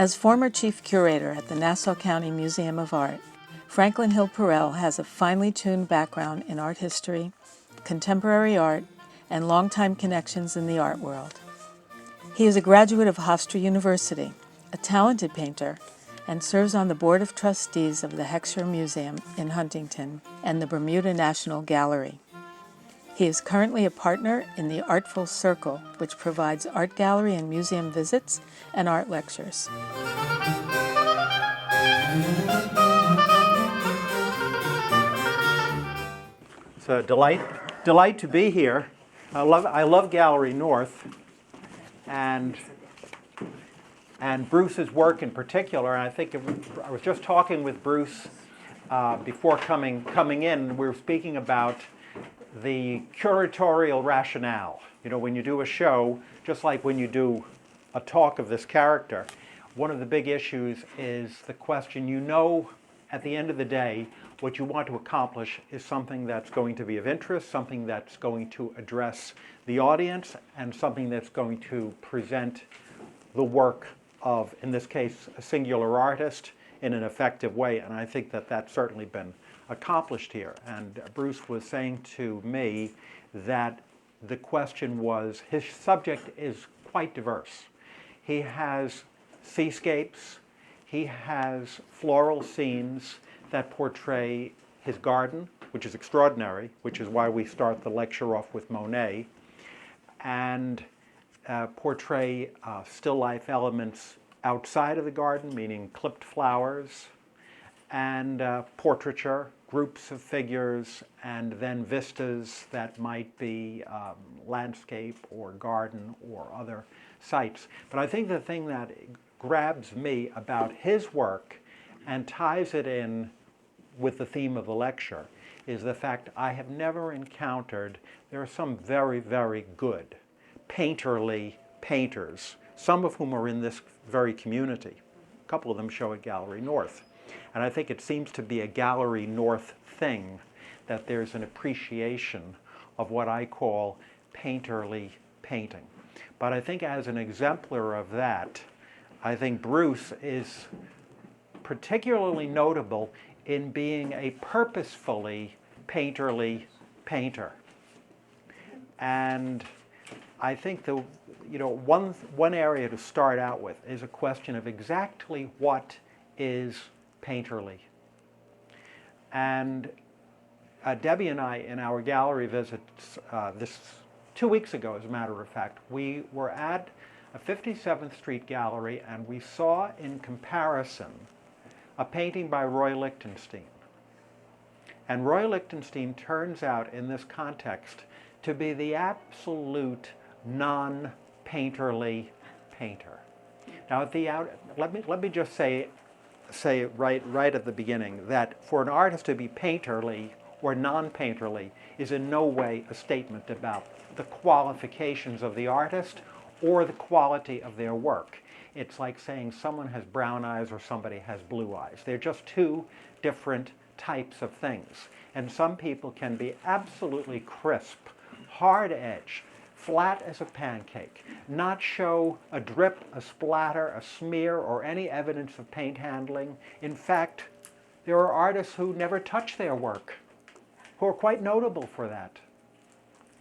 As former chief curator at the Nassau County Museum of Art, Franklin Hill Perrell has a finely tuned background in art history, contemporary art, and longtime connections in the art world. He is a graduate of Hofstra University, a talented painter, and serves on the Board of Trustees of the Heckscher Museum in Huntington and the Bermuda National Gallery. He is currently a partner in the Artful Circle, which provides art gallery and museum visits and art lectures. It's a delight to be here. I love Gallery North, and Bruce's work in particular. And I think I was just talking with Bruce before coming in. We were speaking about the curatorial rationale. You know, when you do a show, just like when you do a talk of this character, one of the big issues is the question, at the end of the day, what you want to accomplish is something that's going to be of interest, something that's going to address the audience, and something that's going to present the work of, in this case, a singular artist in an effective way. And I think that that's certainly been accomplished here. And Bruce was saying to me that the question was, his subject is quite diverse. He has seascapes, he has floral scenes that portray his garden, which is extraordinary, which is why we start the lecture off with Monet, and portray still life elements outside of the garden, meaning clipped flowers, and portraiture, groups of figures, and then vistas that might be landscape or garden or other sites. But I think the thing that grabs me about his work and ties it in with the theme of the lecture is the fact I have never encountered, there are some very, very good painterly painters, some of whom are in this very community. A couple of them show at Gallery North. And I think it seems to be a Gallery North thing that there's an appreciation of what I call painterly painting. But I think as an exemplar of that, I think Bruce is particularly notable in being a purposefully painterly painter. And I think one area to start out with is a question of exactly what is painterly. And Debbie and I, in our gallery visits, this 2 weeks ago, as a matter of fact, we were at a 57th Street gallery, and we saw in comparison a painting by Roy Lichtenstein. And Roy Lichtenstein turns out, in this context, to be the absolute non-painterly painter. Now, let me just say right at the beginning that for an artist to be painterly or non-painterly is in no way a statement about the qualifications of the artist or the quality of their work. It's like saying someone has brown eyes or somebody has blue eyes. They're just two different types of things. And some people can be absolutely crisp, hard edge, flat as a pancake, not show a drip, a splatter, a smear, or any evidence of paint handling. In fact, there are artists who never touch their work, who are quite notable for that.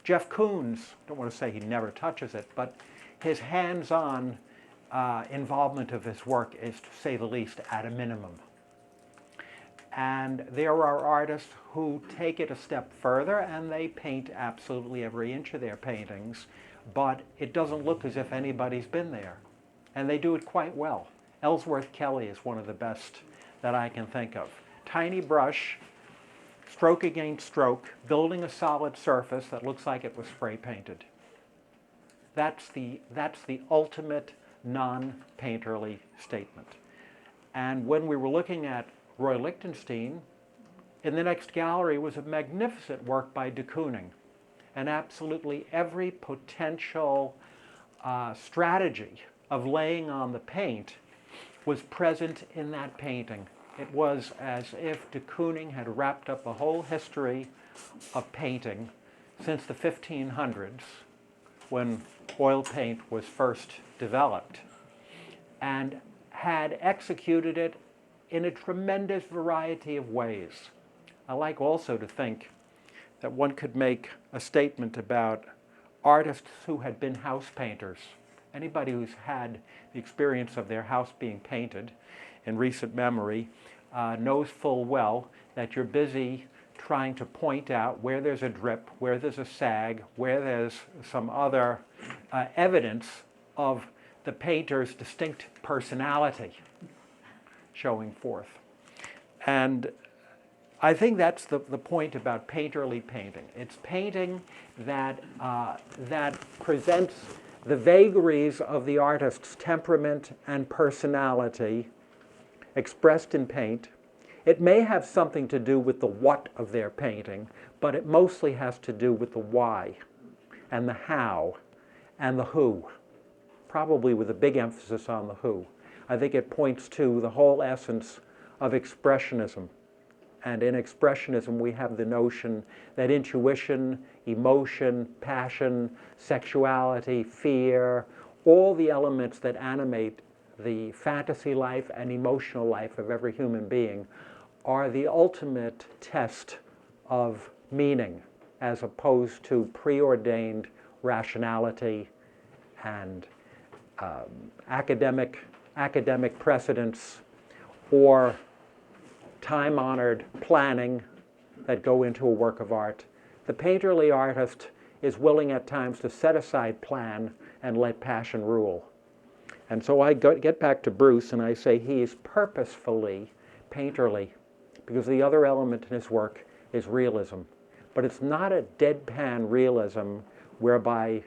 Jeff Koons, I don't want to say he never touches it, but his hands-on involvement of his work is, to say the least, at a minimum. And there are artists who take it a step further and they paint absolutely every inch of their paintings, but it doesn't look as if anybody's been there. And they do it quite well. Ellsworth Kelly is one of the best that I can think of. Tiny brush, stroke against stroke, building a solid surface that looks like it was spray painted. That's the ultimate non-painterly statement. And when we were looking at Roy Lichtenstein, in the next gallery was a magnificent work by de Kooning. And absolutely every potential strategy of laying on the paint was present in that painting. It was as if de Kooning had wrapped up a whole history of painting since the 1500s, when oil paint was first developed, and had executed it in a tremendous variety of ways. I like also to think that one could make a statement about artists who had been house painters. Anybody who's had the experience of their house being painted in recent memory knows full well that you're busy trying to point out where there's a drip, where there's a sag, where there's some other evidence of the painter's distinct personality showing forth. And I think that's the point about painterly painting. It's painting that, that presents the vagaries of the artist's temperament and personality expressed in paint. It may have something to do with the what of their painting, but it mostly has to do with the why and the how and the who, probably with a big emphasis on the who. I think it points to the whole essence of expressionism. And in expressionism, we have the notion that intuition, emotion, passion, sexuality, fear, all the elements that animate the fantasy life and emotional life of every human being are the ultimate test of meaning, as opposed to preordained rationality and academic precedents or time-honored planning that go into a work of art. The painterly artist is willing at times to set aside plan and let passion rule. And so I get back to Bruce and I say he's purposefully painterly because the other element in his work is realism. But it's not a deadpan realism whereby,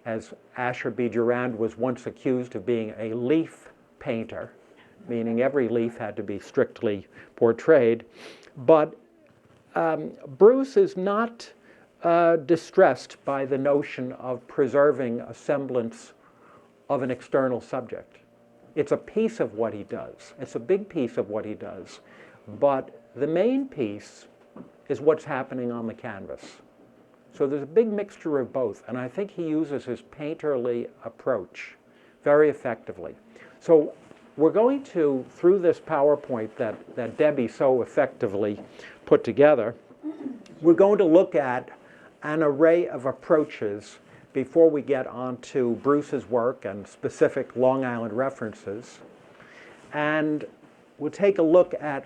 as Asher B. Durand was once accused of being a leaf painter, meaning every leaf had to be strictly portrayed. But Bruce is not distressed by the notion of preserving a semblance of an external subject. It's a piece of what he does. It's a big piece of what he does. But the main piece is what's happening on the canvas. So there's a big mixture of both, and I think he uses his painterly approach very effectively. So we're going to, through this PowerPoint that Debbie so effectively put together, we're going to look at an array of approaches before we get onto Bruce's work and specific Long Island references. And we'll take a look at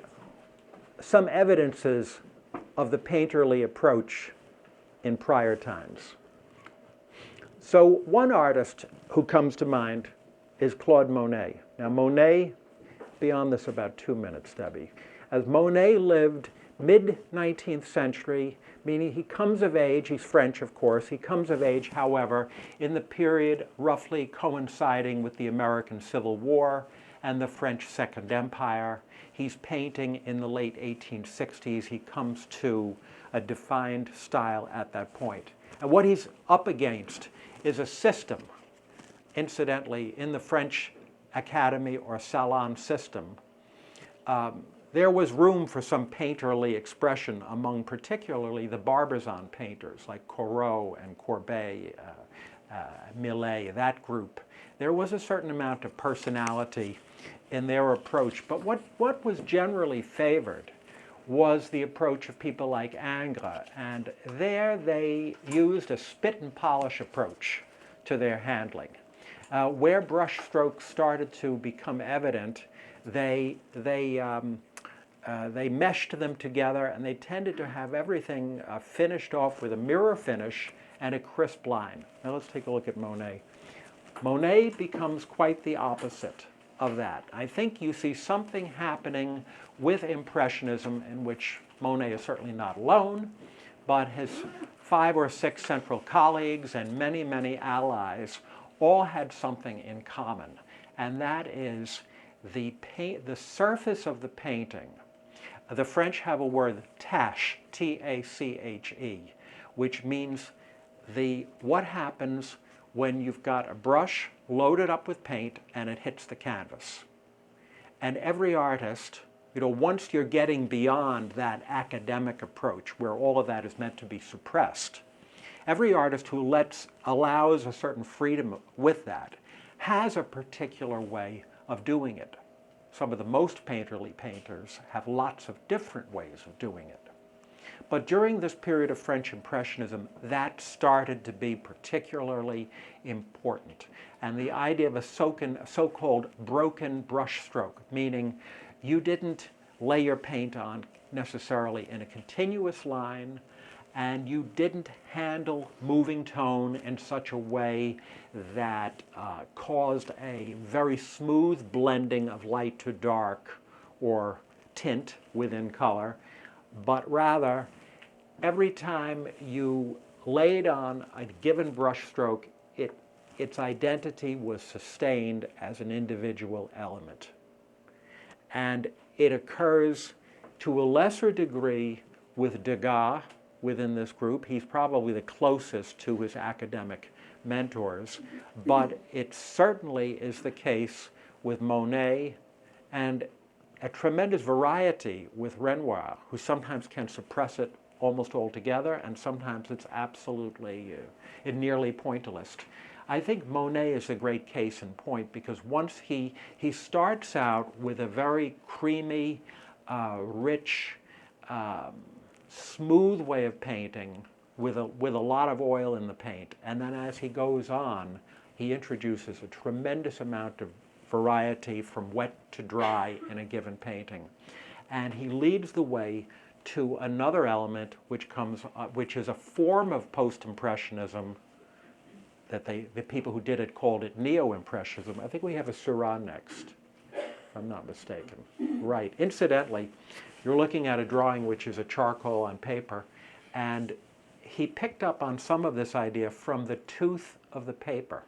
some evidences of the painterly approach in prior times. So one artist who comes to mind is Claude Monet. Now Monet, beyond this about 2 minutes, Debbie. As Monet lived mid-19th century, meaning he comes of age, he's French of course, he comes of age, however, in the period roughly coinciding with the American Civil War and the French Second Empire. He's painting in the late 1860s. He comes to a defined style at that point. And what he's up against is a system, incidentally, in the French Academy or Salon system. There was room for some painterly expression among particularly the Barbizon painters like Corot and Courbet, Millet, that group. There was a certain amount of personality in their approach, but what was generally favored was the approach of people like Ingres, and there they used a spit and polish approach to their handling. Where brush strokes started to become evident, they meshed them together, and they tended to have everything finished off with a mirror finish and a crisp line. Now let's take a look at Monet. Monet becomes quite the opposite of that. I think you see something happening with Impressionism in which Monet is certainly not alone, but his 5 or 6 central colleagues and many, many allies all had something in common, and that is the surface of the painting. The French have a word, tache, T-A-C-H-E, which means what happens when you've got a brush loaded up with paint and it hits the canvas. And every artist, once you're getting beyond that academic approach where all of that is meant to be suppressed, every artist who allows a certain freedom with that has a particular way of doing it. some of the most painterly painters have lots of different ways of doing it. But during this period of French Impressionism, that started to be particularly important. And the idea of a so-called broken brushstroke, meaning you didn't lay your paint on necessarily in a continuous line, and you didn't handle moving tone in such a way that caused a very smooth blending of light to dark or tint within color, but rather every time you laid on a given brushstroke, its identity was sustained as an individual element. And it occurs to a lesser degree with Degas within this group. He's probably the closest to his academic mentors, but it certainly is the case with Monet, and a tremendous variety with Renoir, who sometimes can suppress it almost altogether, and sometimes it's absolutely nearly pointillist. I think Monet is a great case in point, because once he starts out with a very creamy, rich, smooth way of painting with a lot of oil in the paint, and then as he goes on, he introduces a tremendous amount of variety from wet to dry in a given painting. And he leads the way to another element which is a form of post-impressionism that the people who did it called it neo-impressionism. I think we have a Seurat next, if I'm not mistaken. Right. Incidentally, you're looking at a drawing which is a charcoal on paper, and he picked up on some of this idea from the tooth of the paper.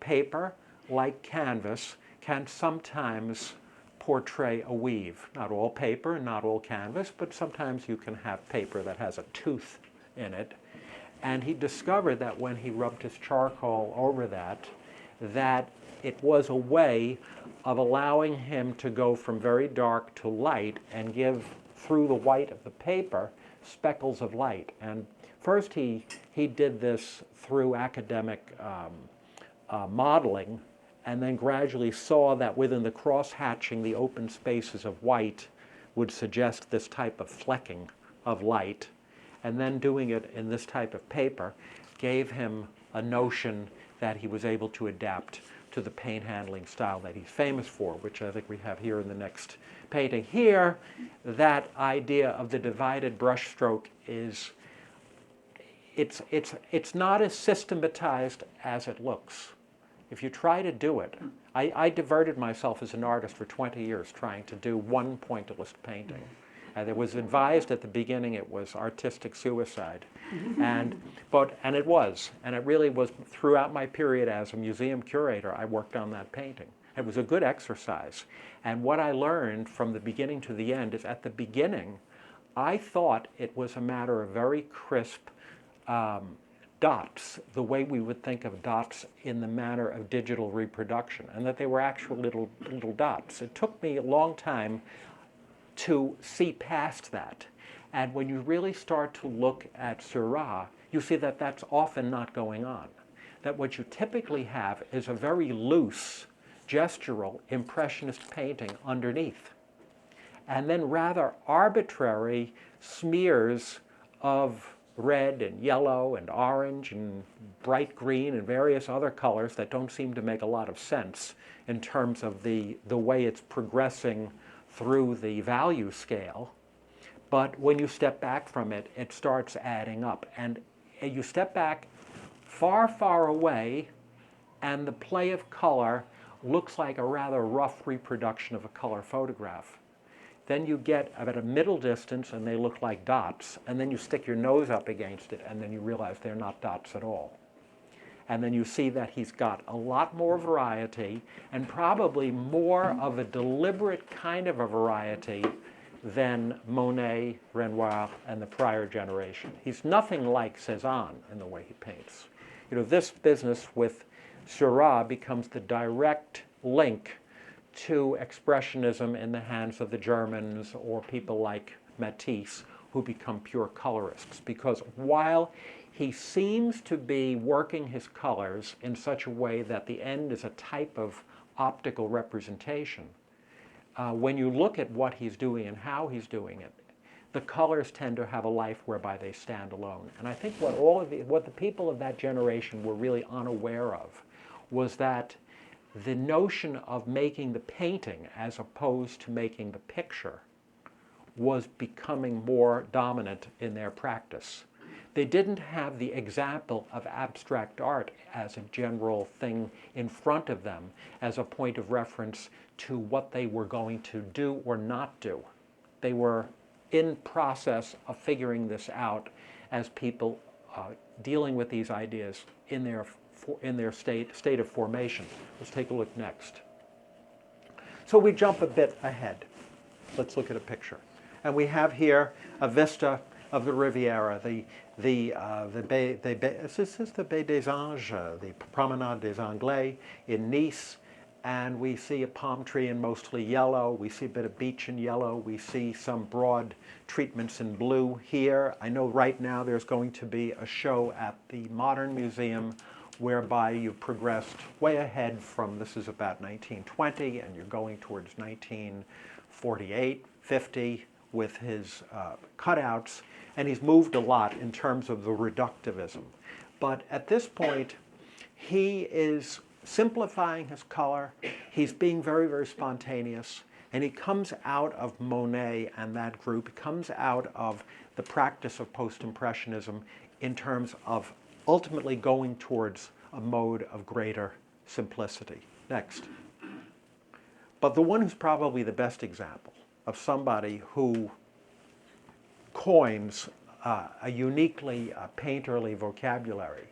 Paper, like canvas, can sometimes portray a weave. Not all paper, not all canvas, but sometimes you can have paper that has a tooth in it. And he discovered that when he rubbed his charcoal over that it was a way of allowing him to go from very dark to light and give, through the white of the paper, speckles of light. And first he did this through academic modeling, and then gradually saw that within the cross-hatching, the open spaces of white would suggest this type of flecking of light. And then doing it in this type of paper gave him a notion that he was able to adapt to the paint handling style that he's famous for, which I think we have here in the next painting. Here, that idea of the divided brushstroke it's not as systematized as it looks. If you try to do it, I diverted myself as an artist for 20 years trying to do one pointillist painting. And it was advised at the beginning it was artistic suicide. And it was. And it really was. Throughout my period as a museum curator, I worked on that painting. It was a good exercise. And what I learned from the beginning to the end is, at the beginning, I thought it was a matter of very crisp dots, the way we would think of dots in the manner of digital reproduction, and that they were actual little dots. It took me a long time to see past that. And when you really start to look at Seurat, you see that that's often not going on. That what you typically have is a very loose, gestural, impressionist painting underneath. And then rather arbitrary smears of red and yellow and orange and bright green and various other colors that don't seem to make a lot of sense in terms of the way it's progressing through the value scale. But when you step back from it, it starts adding up. And you step back far, far away, and the play of color looks like a rather rough reproduction of a color photograph. Then you get at a middle distance, and they look like dots, and then you stick your nose up against it, and then you realize they're not dots at all. And then you see that he's got a lot more variety, and probably more of a deliberate kind of a variety than Monet, Renoir, and the prior generation. He's nothing like Cézanne in the way he paints. You know, this business with Seurat becomes the direct link to expressionism in the hands of the Germans or people like Matisse, who become pure colorists. Because while he seems to be working his colors in such a way that the end is a type of optical representation, when you look at what he's doing and how he's doing it, the colors tend to have a life whereby they stand alone. And I think what the people of that generation were really unaware of was that the notion of making the painting as opposed to making the picture was becoming more dominant in their practice. They didn't have the example of abstract art as a general thing in front of them as a point of reference to what they were going to do or not do. They were in process of figuring this out as people dealing with these ideas in their state of formation. Let's take a look next. So we jump a bit ahead. Let's look at a picture. And we have here a vista of the Riviera, this is the Baie des Anges, the Promenade des Anglais in Nice, and we see a palm tree in mostly yellow. We see a bit of beach in yellow. We see some broad treatments in blue here. I know right now there's going to be a show at the Modern Museum whereby you progressed way ahead from, this is about 1920, and you're going towards 1948, 50 with his cutouts, and he's moved a lot in terms of the reductivism. But at this point, he is simplifying his color, he's being very, very spontaneous, and he comes out of Monet and that group, comes out of the practice of post-impressionism in terms of ultimately going towards a mode of greater simplicity. Next. But the one who's probably the best example of somebody who coins a uniquely painterly vocabulary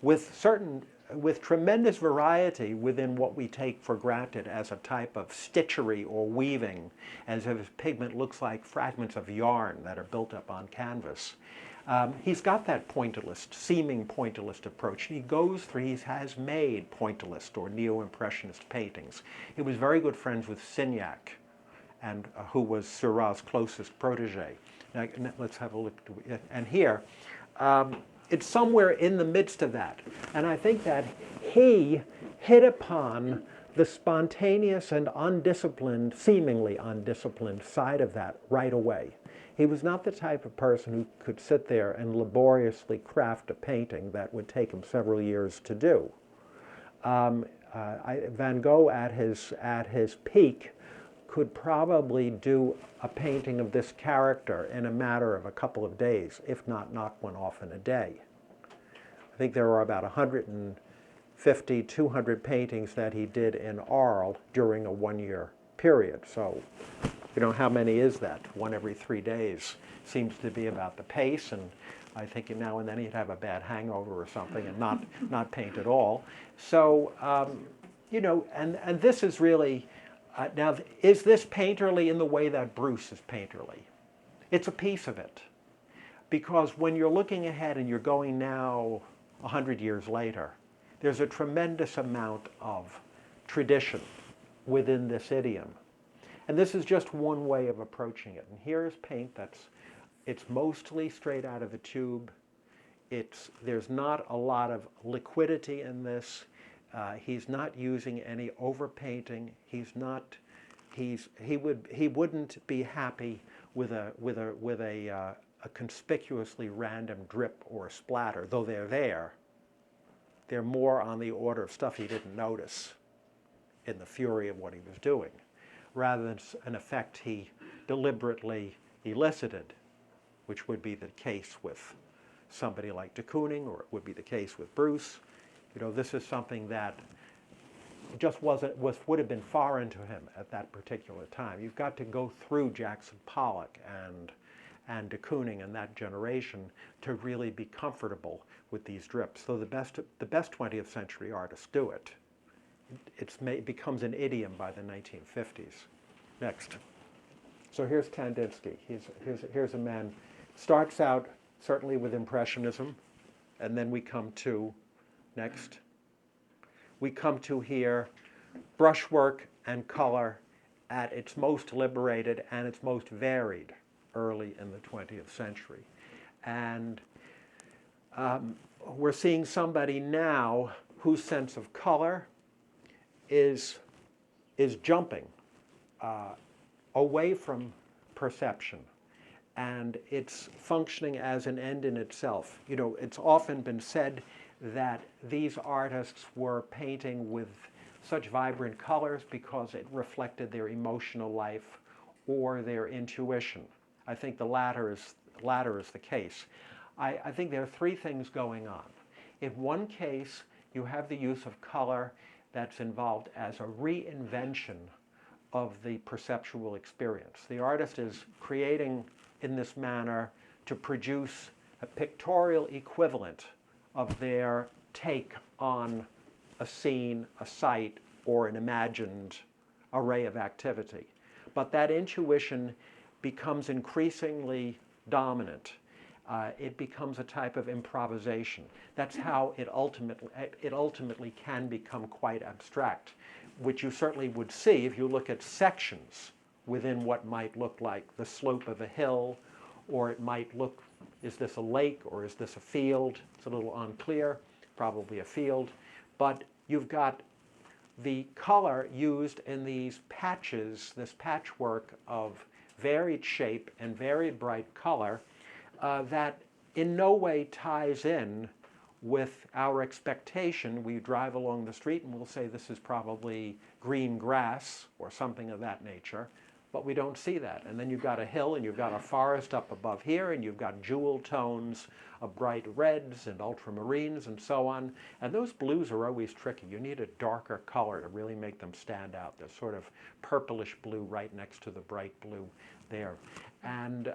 with tremendous variety within what we take for granted as a type of stitchery or weaving, as if his pigment looks like fragments of yarn that are built up on canvas. He's got that pointillist, seeming pointillist approach. He goes through, he has made pointillist or neo-impressionist paintings. He was very good friends with Signac, and who was Seurat's closest protege. Now, let's have a look. And here, it's somewhere in the midst of that. And I think that he hit upon the spontaneous and undisciplined, seemingly undisciplined side of that right away. He was not the type of person who could sit there and laboriously craft a painting that would take him several years to do. Van Gogh at his peak could probably do a painting of this character in a matter of a couple of days, if not knock one off in a day. I think there are about 150, 200 paintings that he did in Arles during a one-year period. So, you know, how many is that? One every 3 days seems to be about the pace, and I think now and then he'd have a bad hangover or something and not paint at all. So, you know, and this is really, now, is this painterly in the way that Bruce is painterly? It's a piece of it. Because when you're looking ahead and you're going now 100 years later, there's a tremendous amount of tradition within this idiom. And this is just one way of approaching it. And here's paint it's mostly straight out of the tube. There's not a lot of liquidity in this. He's not using any overpainting. He wouldn't be happy with a conspicuously random drip or a splatter, though they're there. They're more on the order of stuff he didn't notice in the fury of what he was doing, rather than an effect he deliberately elicited, which would be the case with somebody like de Kooning, or it would be the case with Bruce. You know, this is something that just would have been foreign to him at that particular time. You've got to go through Jackson Pollock and de Kooning and that generation to really be comfortable with these drips. So the best 20th century artists do it. It becomes an idiom by the 1950s. Next. So here's Kandinsky. Here's a man, starts out certainly with Impressionism, and then we come to, next, we come to here brushwork and color at its most liberated and its most varied early in the 20th century. And we're seeing somebody now whose sense of color is jumping away from perception, and it's functioning as an end in itself. You know, it's often been said that these artists were painting with such vibrant colors because it reflected their emotional life or their intuition. I think the latter is the case. I think there are three things going on. In one case, you have the use of color that's involved as a reinvention of the perceptual experience. The artist is creating in this manner to produce a pictorial equivalent of their take on a scene, a site, or an imagined array of activity. But that intuition becomes increasingly dominant. It becomes a type of improvisation. That's how it ultimately can become quite abstract, which you certainly would see if you look at sections within what might look like the slope of a hill, or it might look, is this a lake or is this a field? It's a little unclear, probably a field. But you've got the color used in these patches, this patchwork of varied shape and varied bright color that in no way ties in with our expectation. We drive along the street and we'll say this is probably green grass or something of that nature, but we don't see that. And then you've got a hill and you've got a forest up above here, and you've got jewel tones of bright reds and ultramarines and so on. And those blues are always tricky. You need a darker color to really make them stand out. There's sort of purplish blue right next to the bright blue there. And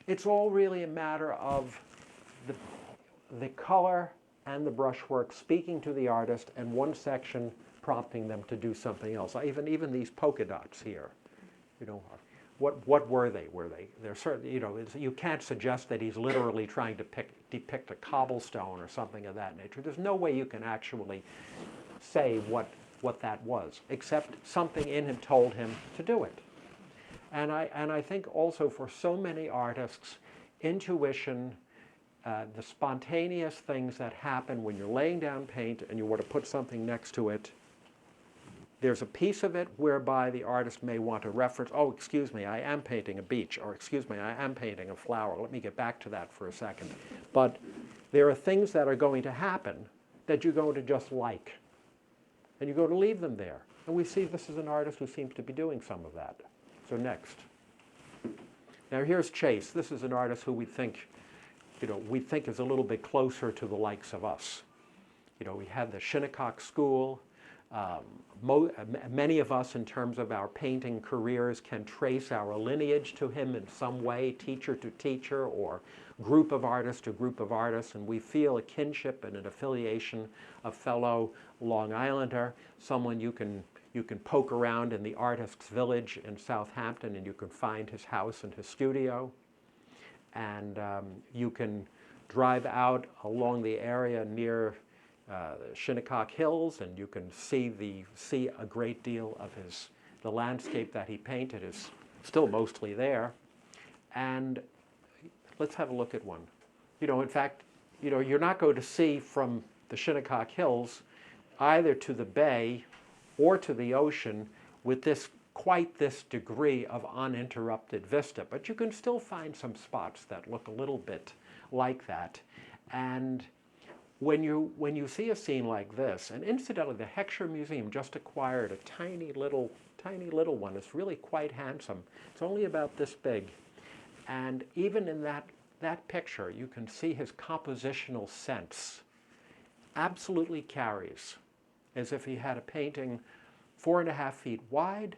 it's all really a matter of the color and the brushwork speaking to the artist, and one section prompting them to do something else. Even these polka dots here, you know, what were they? They're certainly, you know, you can't suggest that he's literally trying to depict a cobblestone or something of that nature. There's no way you can actually say what that was, except something in him told him to do it. And I think also for so many artists, intuition, the spontaneous things that happen when you're laying down paint and you want to put something next to it, there's a piece of it whereby the artist may want to reference, oh, excuse me, I am painting a beach, or excuse me, I am painting a flower. Let me get back to that for a second. But there are things that are going to happen that you're going to just like, and you're going to leave them there. And we see this is an artist who seems to be doing some of that. So next. Now here's Chase. This is an artist who we think is a little bit closer to the likes of us. You know, we had the Shinnecock School. Many of us, in terms of our painting careers, can trace our lineage to him in some way, teacher to teacher, or group of artists to group of artists, and we feel a kinship and an affiliation, a fellow Long Islander, someone you can poke around in the artist's village in Southampton and you can find his house and his studio, and you can drive out along the area near the Shinnecock Hills, and you can see a great deal of the landscape that he painted is still mostly there. And let's have a look at one. You know, in fact, you know, you're not going to see from the Shinnecock Hills either to the bay or to the ocean with quite this degree of uninterrupted vista, but you can still find some spots that look a little bit like that. And when you see a scene like this, and incidentally, the Heckscher Museum just acquired a tiny little one. It's really quite handsome. It's only about this big, and even in that picture, you can see his compositional sense absolutely carries, as if he had a painting 4.5 feet wide,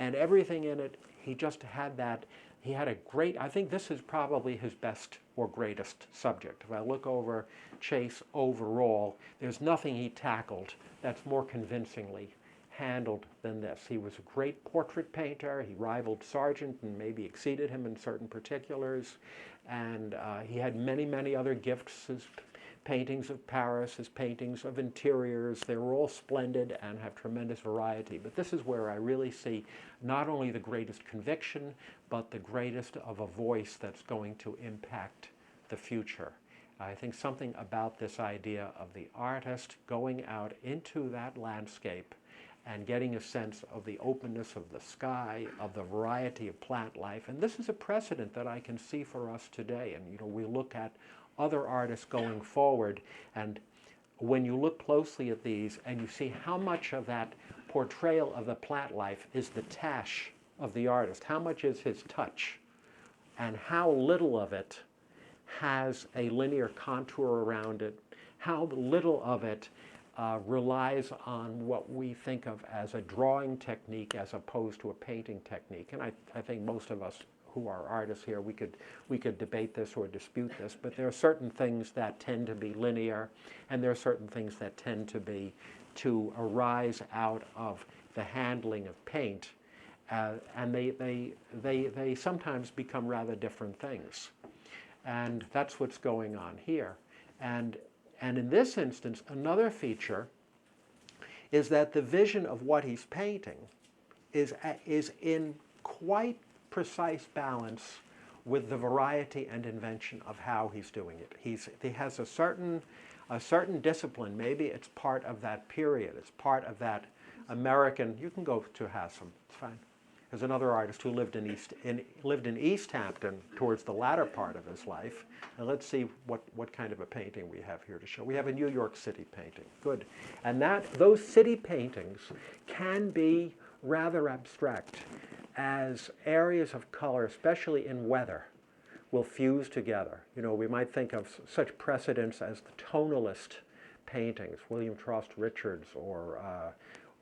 and everything in it, he just had that. He had a great, I think this is probably his best or greatest subject. If I look over Chase overall, there's nothing he tackled that's more convincingly handled than this. He was a great portrait painter. He rivaled Sargent and maybe exceeded him in certain particulars. And he had many, many other gifts. His paintings of Paris, his paintings of interiors, they were all splendid and have tremendous variety. But this is where I really see not only the greatest conviction, but the greatest of a voice that's going to impact the future. I think something about this idea of the artist going out into that landscape and getting a sense of the openness of the sky, of the variety of plant life. And this is a precedent that I can see for us today. And we look at other artists going forward, and when you look closely at these and you see how much of that portrayal of the plant life is the tache of the artist, how much is his touch, and how little of it has a linear contour around it, how little of it relies on what we think of as a drawing technique as opposed to a painting technique. And I think most of us who are artists here, we could debate this or dispute this, but there are certain things that tend to be linear, and there are certain things that tend to arise out of the handling of paint, and they sometimes become rather different things. And that's what's going on here. And in this instance, another feature is that the vision of what he's painting is in quite precise balance with the variety and invention of how he's doing it. He has a certain discipline. Maybe it's part of that period. It's part of that American. You can go to Haslam. It's fine. There's another artist who lived in East Hampton towards the latter part of his life. And let's see what kind of a painting we have here to show. We have a New York City painting. Good. And those city paintings can be rather abstract, as areas of color, especially in weather, will fuse together. We might think of such precedents as the tonalist paintings, William Frost Richards or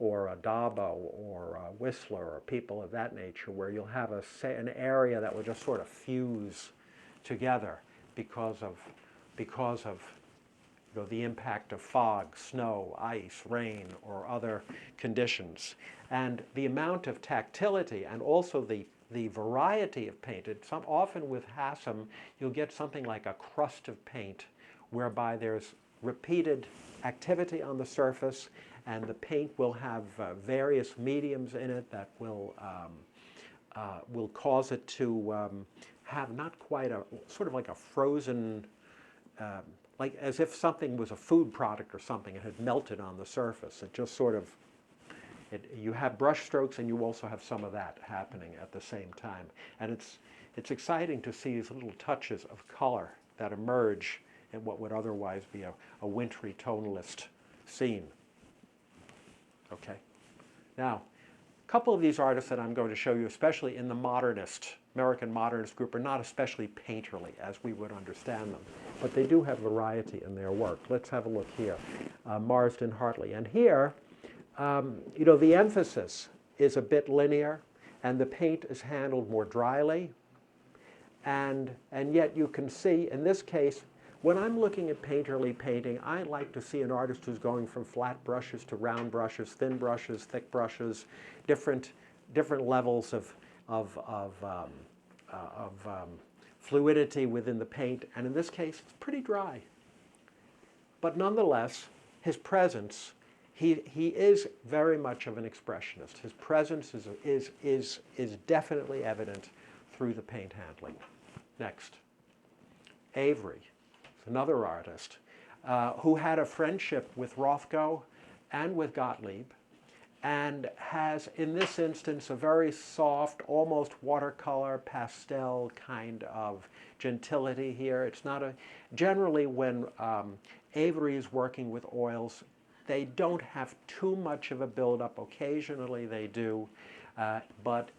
Dabo or Whistler or people of that nature, where you'll have an area that will just sort of fuse together because of the impact of fog, snow, ice, rain, or other conditions. And the amount of tactility and also the variety of painted, often with Haslam, you'll get something like a crust of paint, whereby there's repeated activity on the surface, and the paint will have various mediums in it that will cause it to have not quite sort of like a frozen, like as if something was a food product or something and had melted on the surface. It just sort of, you have brush strokes and you also have some of that happening at the same time. And it's exciting to see these little touches of color that emerge in what would otherwise be a wintry tonalist scene. Okay. Now, a couple of these artists that I'm going to show you, especially in the American modernist group, are not especially painterly as we would understand them, but they do have variety in their work. Let's have a look here. Marsden Hartley. And here, the emphasis is a bit linear, and the paint is handled more dryly, and yet you can see, in this case, when I'm looking at painterly painting, I like to see an artist who's going from flat brushes to round brushes, thin brushes, thick brushes, different levels of fluidity within the paint. And in this case, it's pretty dry. But nonetheless, his presence, he is very much of an expressionist. His presence is definitely evident through the paint handling. Next, Avery. Another artist who had a friendship with Rothko and with Gottlieb, and has, in this instance, a very soft, almost watercolor, pastel kind of gentility here. It's not generally when Avery is working with oils, they don't have too much of a buildup. Occasionally they do, but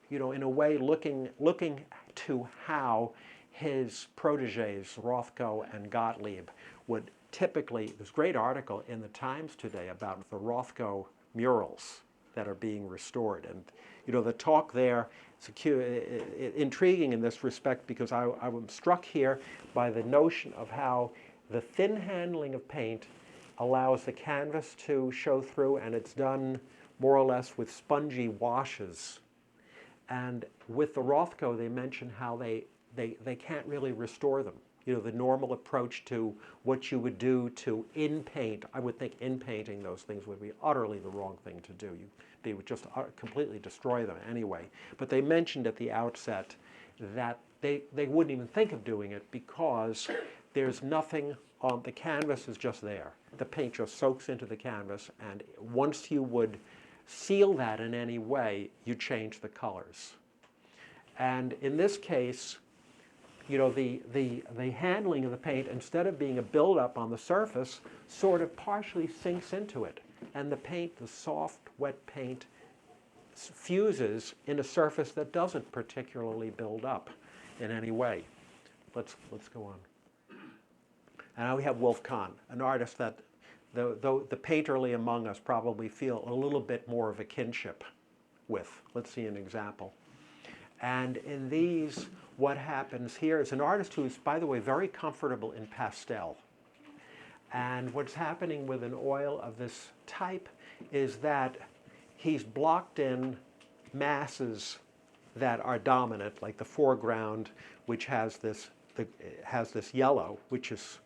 in a way, looking to how his protégés, Rothko and Gottlieb, would typically, there's a great article in the Times today about the Rothko murals that are being restored. And, the talk there is intriguing in this respect, because I'm struck here by the notion of how the thin handling of paint allows the canvas to show through, and it's done more or less with spongy washes. And with the Rothko, they mention how they can't really restore them. The normal approach to what you would do to in-paint, I would think in-painting those things would be utterly the wrong thing to do. They would just completely destroy them anyway. But they mentioned at the outset that they wouldn't even think of doing it, because there's nothing on the canvas, is just there. The paint just soaks into the canvas, and once you would seal that in any way, you change the colors. And in this case, you know, the handling of the paint, instead of being a buildup on the surface, sort of partially sinks into it. And the paint, the soft, wet paint, fuses in a surface that doesn't particularly build up in any way. Let's go on. And now we have Wolf Kahn, an artist that the painterly among us probably feel a little bit more of a kinship with. Let's see an example. And in these, what happens here is an artist who is, by the way, very comfortable in pastel. And what's happening with an oil of this type is that he's blocked in masses that are dominant, like the foreground, which has this yellow, which is,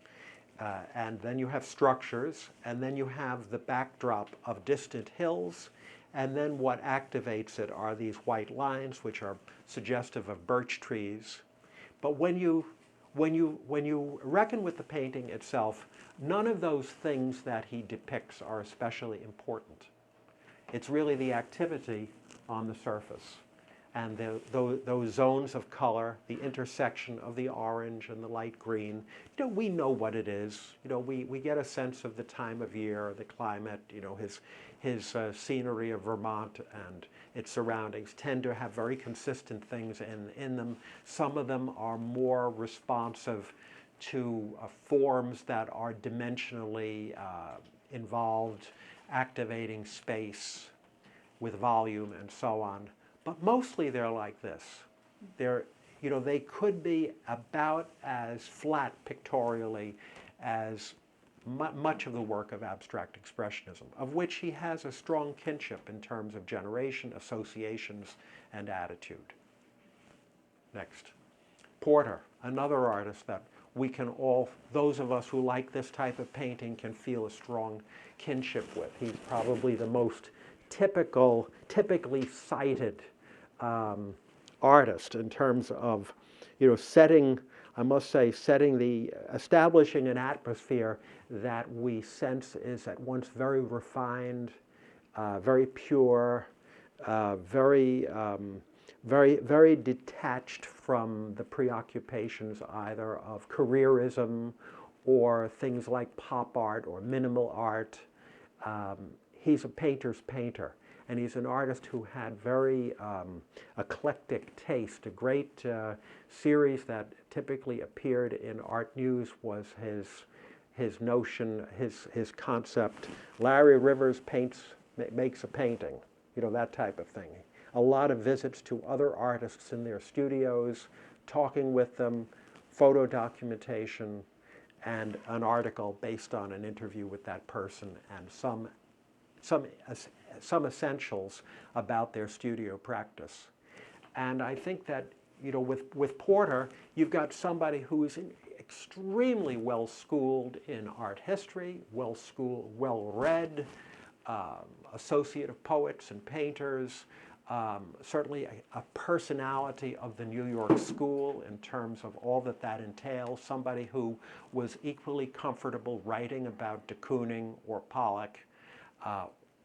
and then you have structures, and then you have the backdrop of distant hills, and then what activates it are these white lines, which are suggestive of birch trees. But when you reckon with the painting itself, none of those things that he depicts are especially important. It's really the activity on the surface and those zones of color, the intersection of the orange and the light green. You know, we know what it is. You know, we get a sense of the time of year, the climate. You know, his scenery of Vermont and its surroundings tend to have very consistent things in them. Some of them are more responsive to forms that are dimensionally involved, activating space with volume and so on. But mostly they're like this. They're, you know, they could be about as flat pictorially as much of the work of abstract expressionism, of which he has a strong kinship in terms of generation, associations, and attitude. Next. Porter, another artist that we can all, those of us who like this type of painting, can feel a strong kinship with. He's probably the most typically cited artist in terms of, you know, establishing an atmosphere that we sense is at once very refined, very pure, very detached from the preoccupations either of careerism or things like pop art or minimal art. He's a painter's painter. And he's an artist who had very eclectic taste. A great series that typically appeared in Art News was his notion, his concept. Larry Rivers makes a painting, you know, that type of thing. A lot of visits to other artists in their studios, talking with them, photo documentation, and an article based on an interview with that person and some essentials about their studio practice. And I think that, you know, with Porter, you've got somebody who is extremely well-schooled in art history, well-schooled, well-read, associate of poets and painters, certainly a personality of the New York school in terms of all that entails, somebody who was equally comfortable writing about de Kooning or Pollock,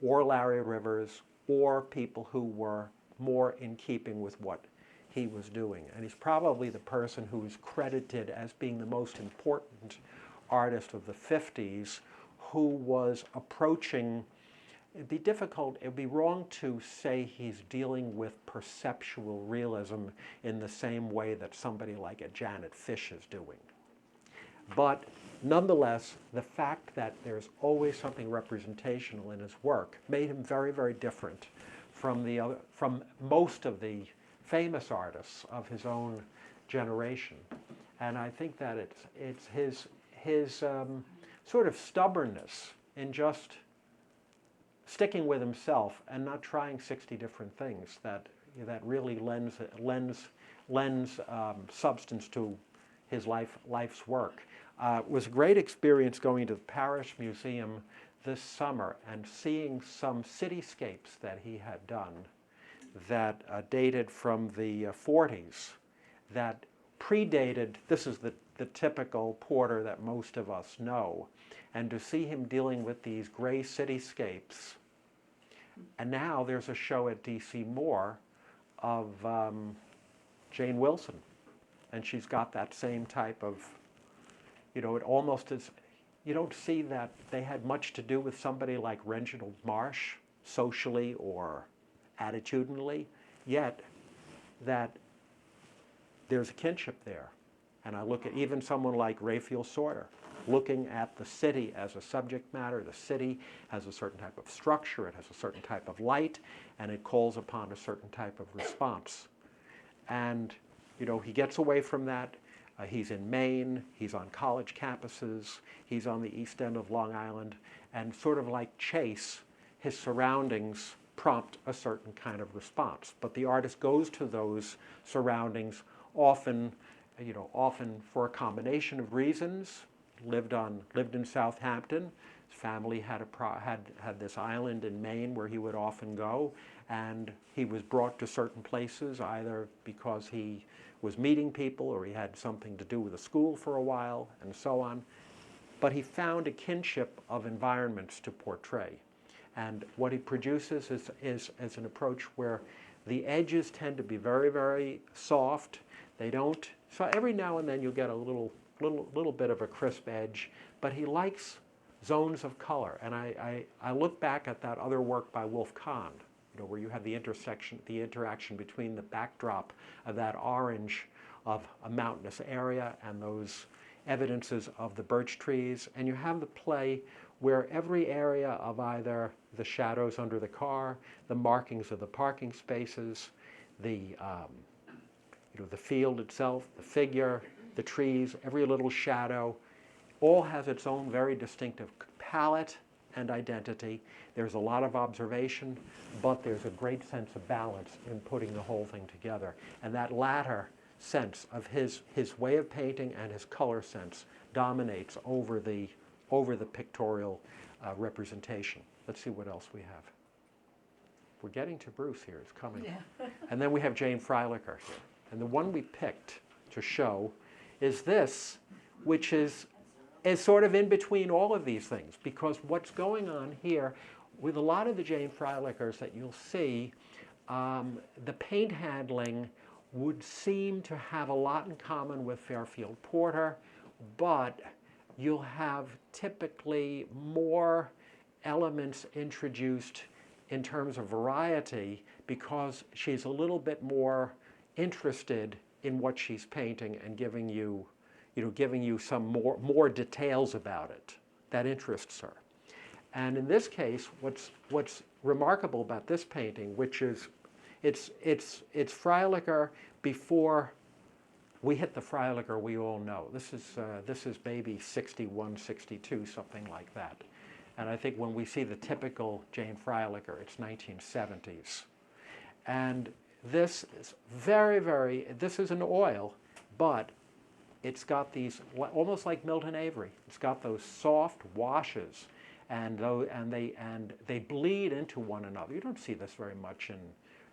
or Larry Rivers, or people who were more in keeping with what he was doing. And he's probably the person who is credited as being the most important artist of the 50s who was approaching, it'd be difficult, it'd be wrong to say he's dealing with perceptual realism in the same way that somebody like a Janet Fish is doing. But nonetheless, the fact that there's always something representational in his work made him very, very different from most of the famous artists of his own generation. And I think that it's his sort of stubbornness in just sticking with himself and not trying 60 different things that really lends substance to his life's work. It was a great experience going to the Parish Museum this summer and seeing some cityscapes that he had done that dated from the 40s, that predated, this is the typical Porter that most of us know, and to see him dealing with these gray cityscapes And now there's a show at DC Moore of Jane Wilson. And she's got that same type of, it almost is, you don't see that they had much to do with somebody like Reginald Marsh, socially or attitudinally, yet that there's a kinship there. And I look at even someone like Raphael Sorter, looking at the city as a subject matter. The city has a certain type of structure, it has a certain type of light, and it calls upon a certain type of response. And, he gets away from that. He's in Maine, he's on college campuses, he's on the east end of Long Island, and sort of like Chase, his surroundings prompt a certain kind of response. But the artist goes to those surroundings often for a combination of reasons. Lived in Southampton. His family had this island in Maine where he would often go, and he was brought to certain places either because he was meeting people or he had something to do with a school for a while, and so on. But he found a kinship of environments to portray. And what he produces is an approach where the edges tend to be very, very soft. They don't, so every now and then you'll get a little bit of a crisp edge, but he likes zones of color. And I look back at that other work by Wolf Kahn, where you have the interaction between the backdrop of that orange of a mountainous area and those evidences of the birch trees, and you have the play where every area of either the shadows under the car, the markings of the parking spaces, the field itself, the figure, the trees, every little shadow, all has its own very distinctive palette and identity. There's a lot of observation, but there's a great sense of balance in putting the whole thing together. And that latter sense of his way of painting and his color sense dominates over the pictorial representation. Let's see what else we have. We're getting to Bruce here, it's coming. Yeah. And then we have Jane Freilicher here. And the one we picked to show is this, which is sort of in between all of these things, because what's going on here with a lot of the Jane Freilichers that you'll see, the paint handling would seem to have a lot in common with Fairfield Porter, but you'll have typically more elements introduced in terms of variety because she's a little bit more interested in what she's painting and giving you some more details about it that interests her. And in this case, what's remarkable about this painting, which is it's Freilicher before we hit the Freilicher we all know. This is maybe 61, 62, something like that. And I think when we see the typical Jane Freilicher, it's 1970s. And this is this is an oil, but it's got these, almost like Milton Avery, it's got those soft washes, and they bleed into one another. You don't see this very much in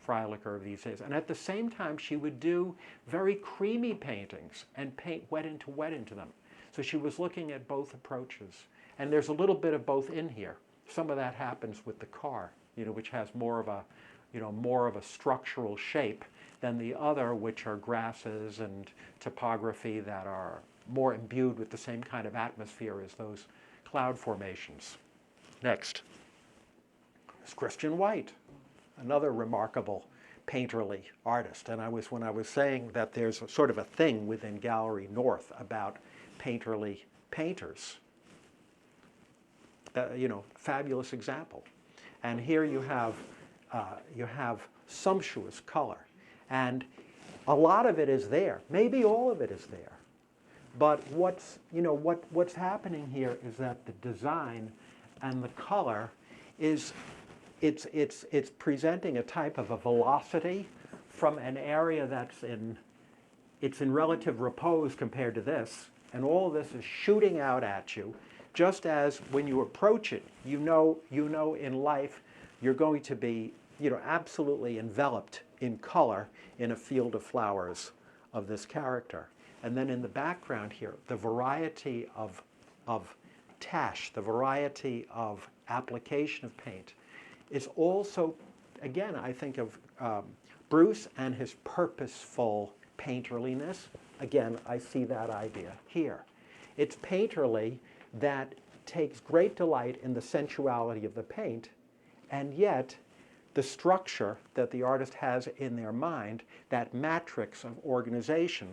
Freilicher these days. And at the same time, she would do very creamy paintings and paint wet into them. So she was looking at both approaches. And there's a little bit of both in here. Some of that happens with the car, which has more of a structural shape than the other, which are grasses and topography that are more imbued with the same kind of atmosphere as those cloud formations. Next is Christian White, another remarkable painterly artist. And when I was saying that there's sort of a thing within Gallery North about painterly painters, fabulous example. And here you have sumptuous color. And a lot of it is there. Maybe all of it is there. But what's happening here is that the design and the color it's presenting a type of a velocity from an area that's in relative repose compared to this, and all of this is shooting out at you, just as when you approach it, you know in life you're going to be absolutely enveloped in color in a field of flowers of this character. And then in the background here, the variety of tash, the variety of application of paint is also, again, I think of Bruce and his purposeful painterliness. Again, I see that idea here. It's painterly that takes great delight in the sensuality of the paint, and yet the structure that the artist has in their mind, that matrix of organization,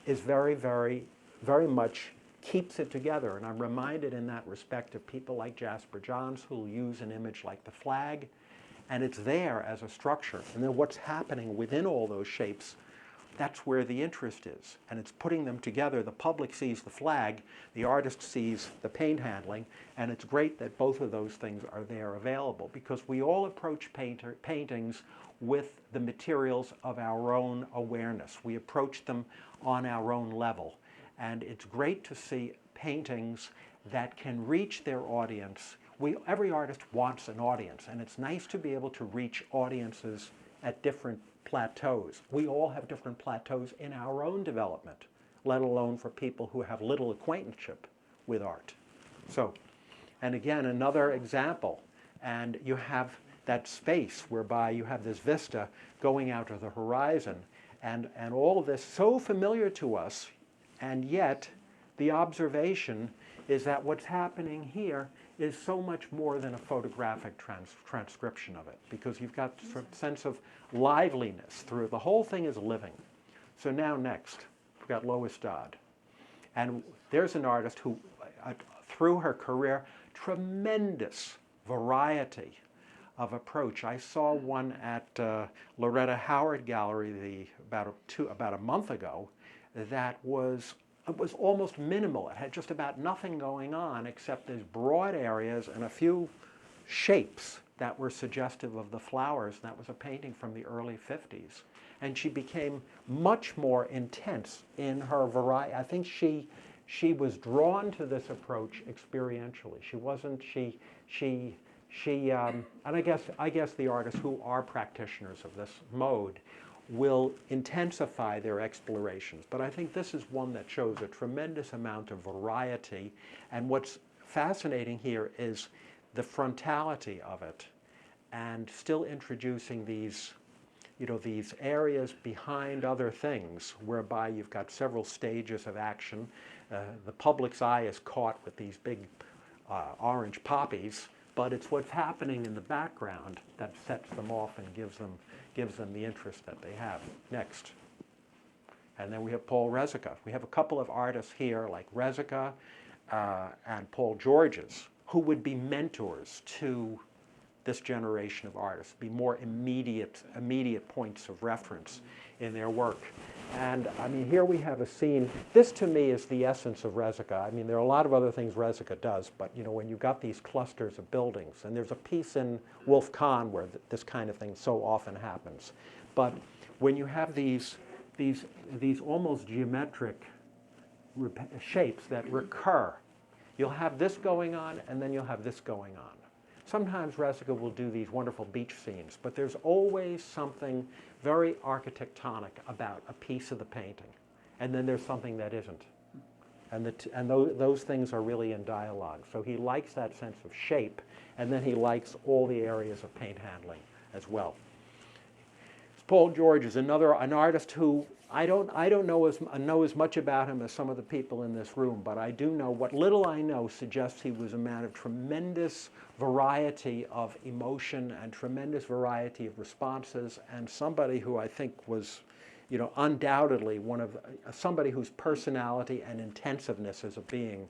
is very, very, very much keeps it together. And I'm reminded in that respect of people like Jasper Johns, who will use an image like the flag, and it's there as a structure. And then what's happening within all those shapes, that's where the interest is. And it's putting them together. The public sees the flag, the artist sees the paint handling, and it's great that both of those things are there available, because we all approach paintings with the materials of our own awareness. We approach them on our own level. And it's great to see paintings that can reach their audience. Every artist wants an audience, and it's nice to be able to reach audiences at different plateaus. We all have different plateaus in our own development, let alone for people who have little acquaintanceship with art. So, and again, another example, and you have that space whereby you have this vista going out to the horizon, and all of this so familiar to us, and yet the observation is that what's happening here is so much more than a photographic transcription of it, because you've got a sort of sense of liveliness through it. The whole thing is living. So now next, we've got Lois Dodd. And there's an artist who, through her career, tremendous variety of approach. I saw one at Loretta Howard Gallery about a month ago that was almost minimal. It had just about nothing going on except these broad areas and a few shapes that were suggestive of the flowers. And that was a painting from the early 50s. And she became much more intense in her variety. I think she was drawn to this approach experientially. She wasn't, and I guess the artists who are practitioners of this mode will intensify their explorations. But I think this is one that shows a tremendous amount of variety. And what's fascinating here is the frontality of it, and still introducing these, these areas behind other things, whereby you've got several stages of action. The public's eye is caught with these big orange poppies, but it's what's happening in the background that sets them off and gives them the interest that they have. Next. And then we have Paul Reszka. We have a couple of artists here like Reszka and Paul Georges, who would be mentors to this generation of artists, be more immediate points of reference in their work. And I mean, here we have a scene. This to me is the essence of Reszka. I mean, there are a lot of other things Reszka does, but when you've got these clusters of buildings, and there's a piece in Wolf Kahn where this kind of thing so often happens. But when you have these almost geometric shapes that recur, you'll have this going on, and then you'll have this going on. Sometimes Reszka will do these wonderful beach scenes, but there's always something very architectonic about a piece of the painting. And then there's something that isn't. And those things are really in dialogue. So he likes that sense of shape, and then he likes all the areas of paint handling as well. Paul George is an artist who I don't know as much about him as some of the people in this room, but I do know what little I know suggests he was a man of tremendous variety of emotion and tremendous variety of responses, and somebody who I think was, undoubtedly somebody whose personality and intensiveness as a being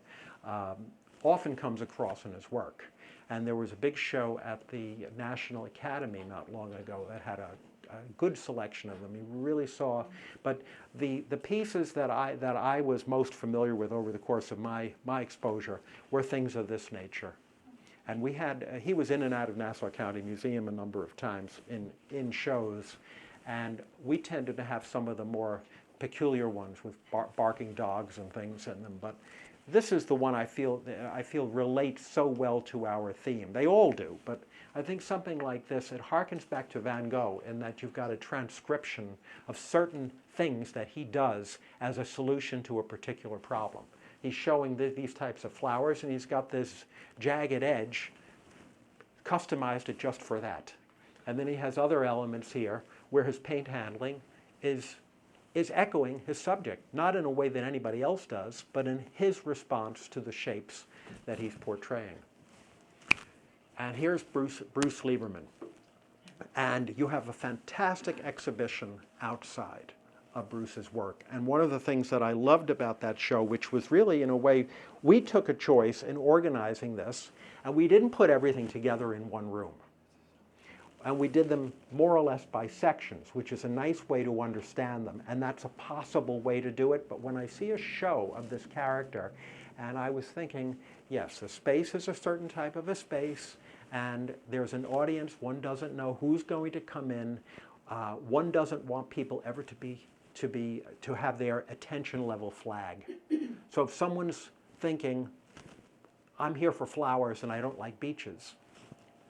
often comes across in his work. And there was a big show at the National Academy not long ago that had a good selection of them. You really saw, but the pieces that I was most familiar with over the course of my exposure were things of this nature. And we had, he was in and out of Nassau County Museum a number of times in shows, and we tended to have some of the more peculiar ones with barking dogs and things in them, but this is the one I feel relates so well to our theme. They all do, but I think something like this, it harkens back to Van Gogh in that you've got a transcription of certain things that he does as a solution to a particular problem. He's showing these types of flowers, and he's got this jagged edge customized it just for that. And then he has other elements here where his paint handling is echoing his subject, not in a way that anybody else does, but in his response to the shapes that he's portraying. And here's Bruce Lieberman. And you have a fantastic exhibition outside of Bruce's work. And one of the things that I loved about that show, which was really, in a way, we took a choice in organizing this, and we didn't put everything together in one room. And we did them more or less by sections, which is a nice way to understand them. And that's a possible way to do it. But when I see a show of this character, and I was thinking, yes, a space is a certain type of a space, and there's an audience. One doesn't know who's going to come in. One doesn't want people ever to have their attention level flag. So if someone's thinking, I'm here for flowers and I don't like beaches,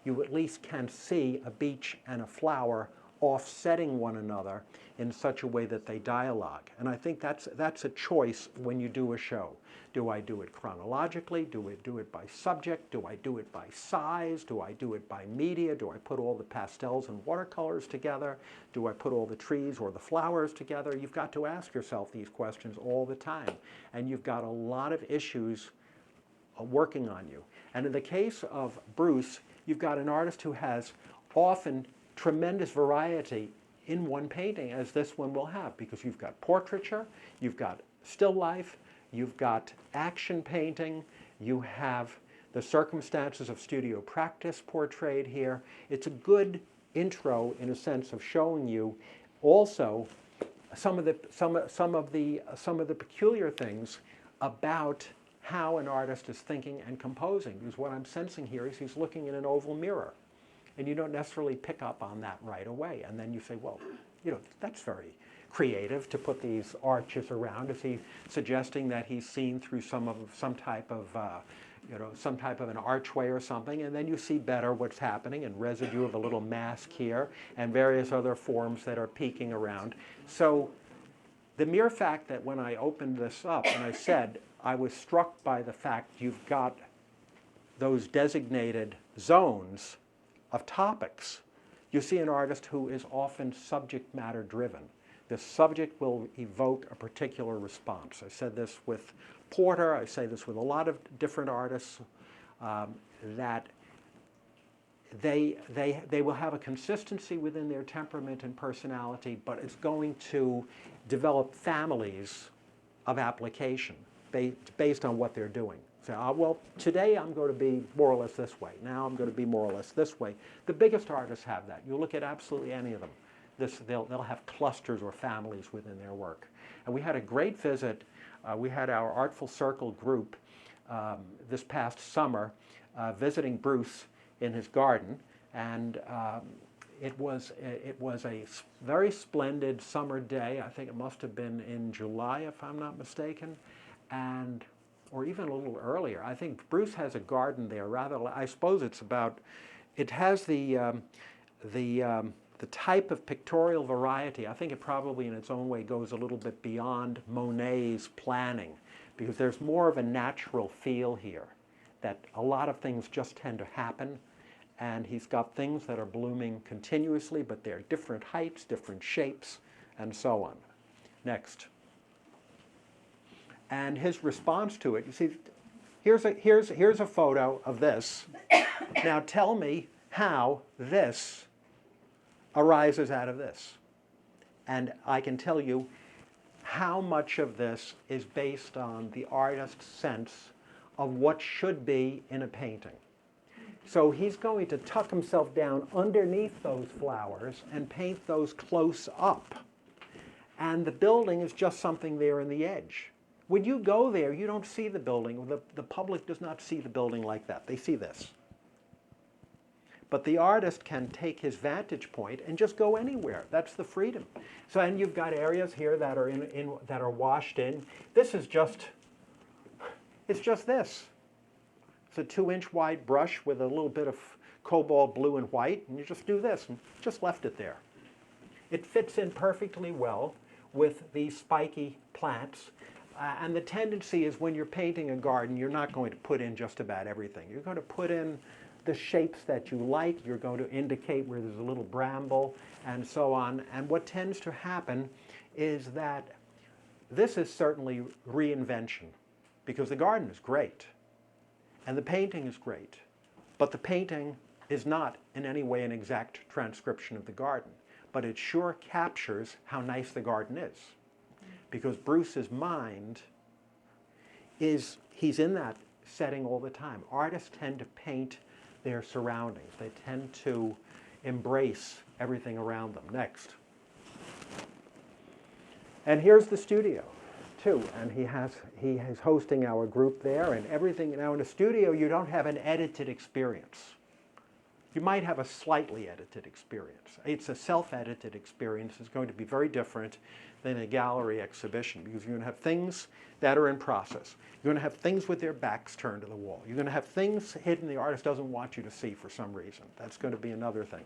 you at least can see a beach and a flower offsetting one another in such a way that they dialogue. And I think that's a choice when you do a show. Do I do it chronologically? Do I do it by subject? Do I do it by size? Do I do it by media? Do I put all the pastels and watercolors together? Do I put all the trees or the flowers together? You've got to ask yourself these questions all the time. And you've got a lot of issues working on you. And in the case of Bruce, you've got an artist who has often tremendous variety in one painting, as this one will have, because you've got portraiture, you've got still life, you've got action painting, you have the circumstances of studio practice portrayed here. It's a good intro in a sense of showing you also some of the peculiar things about how an artist is thinking and composing. Because what I'm sensing here is he's looking in an oval mirror. And you don't necessarily pick up on that right away. And then you say, well, that's very creative to put these arches around. Is he suggesting that he's seen through some type of an archway or something? And then you see better what's happening, and residue of a little mask here, and various other forms that are peeking around. So the mere fact that when I opened this up and I said, I was struck by the fact you've got those designated zones of topics. You see an artist who is often subject matter driven. The subject will evoke a particular response. I said this with Porter, I say this with a lot of different artists, that they will have a consistency within their temperament and personality, but it's going to develop families of application based on what they're doing. So, well, today I'm going to be more or less this way. Now I'm going to be more or less this way. The biggest artists have that. You look at absolutely any of them. They'll have clusters or families within their work. And we had a great visit. We had our Artful Circle group this past summer visiting Bruce in his garden. And it was a very splendid summer day. I think it must have been in July, if I'm not mistaken. Or even a little earlier. I think Bruce has a garden there. I suppose it has the type of pictorial variety. I think it probably in its own way goes a little bit beyond Monet's planning, because there's more of a natural feel here, that a lot of things just tend to happen, and he's got things that are blooming continuously, but they're different heights, different shapes, and so on. Next. And his response to it, you see, here's a photo of this. Now tell me how this arises out of this. And I can tell you how much of this is based on the artist's sense of what should be in a painting. So he's going to tuck himself down underneath those flowers and paint those close up. And the building is just something there in the edge. When you go there, you don't see the building. The public does not see the building like that. They see this. But the artist can take his vantage point and just go anywhere. That's the freedom. So, and you've got areas here that are that are washed in. This is just, it's just this. It's a 2-inch wide brush with a little bit of cobalt blue and white, and you just do this and just left it there. It fits in perfectly well with these spiky plants. And the tendency is when you're painting a garden, you're not going to put in just about everything. You're going to put in the shapes that you like. You're going to indicate where there's a little bramble and so on. And what tends to happen is that this is certainly reinvention, because the garden is great and the painting is great, but the painting is not in any way an exact transcription of the garden, but it sure captures how nice the garden is, because Bruce's mind is, he's in that setting all the time. Artists tend to paint their surroundings. They tend to embrace everything around them. Next. And here's the studio too, and he's hosting our group there and everything. Now in a studio you don't have an edited experience. You might have a slightly edited experience. It's a self-edited experience. It's going to be very different than a gallery exhibition, because you're going to have things that are in process. You're going to have things with their backs turned to the wall. You're going to have things hidden the artist doesn't want you to see for some reason. That's going to be another thing.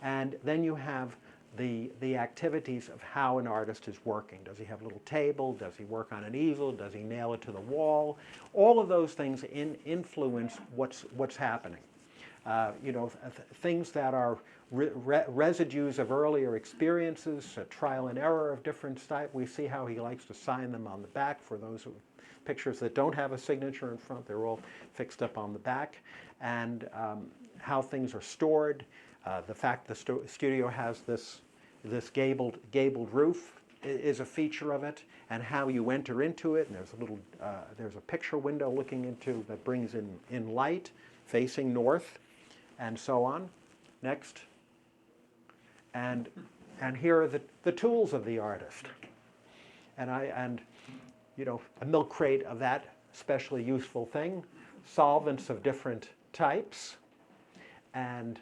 And then you have the activities of how an artist is working. Does he have a little table? Does he work on an easel? Does he nail it to the wall? All of those things influence what's happening. Things that are residues of earlier experiences, trial and error of different type. We see how he likes to sign them on the back. For those pictures that don't have a signature in front, they're all fixed up on the back. And how things are stored. The fact the studio has this gabled roof is a feature of it, and how you enter into it. And there's a picture window looking into that brings in light, facing north, and so on. Next. And here are the tools of the artist. And a milk crate of that especially useful thing, solvents of different types, and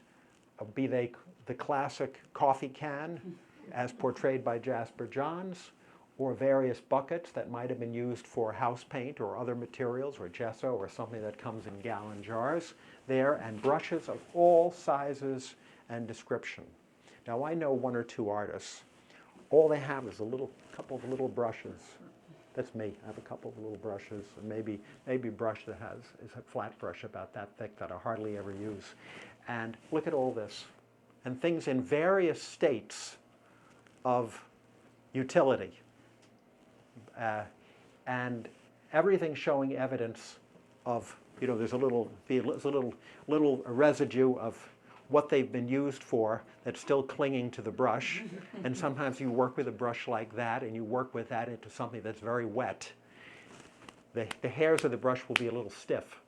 be they the classic coffee can as portrayed by Jasper Johns, or various buckets that might have been used for house paint or other materials, or gesso or something that comes in gallon jars there, and brushes of all sizes and description. Now I know one or two artists, all they have is a couple of little brushes. That's me. I have a couple of little brushes, and maybe a brush that is a flat brush about that thick that I hardly ever use. And look at all this, and things in various states of utility. And everything showing evidence of, there's a little residue of what they've been used for that's still clinging to the brush. And sometimes you work with a brush like that, and you work with that into something that's very wet. The hairs of the brush will be a little stiff,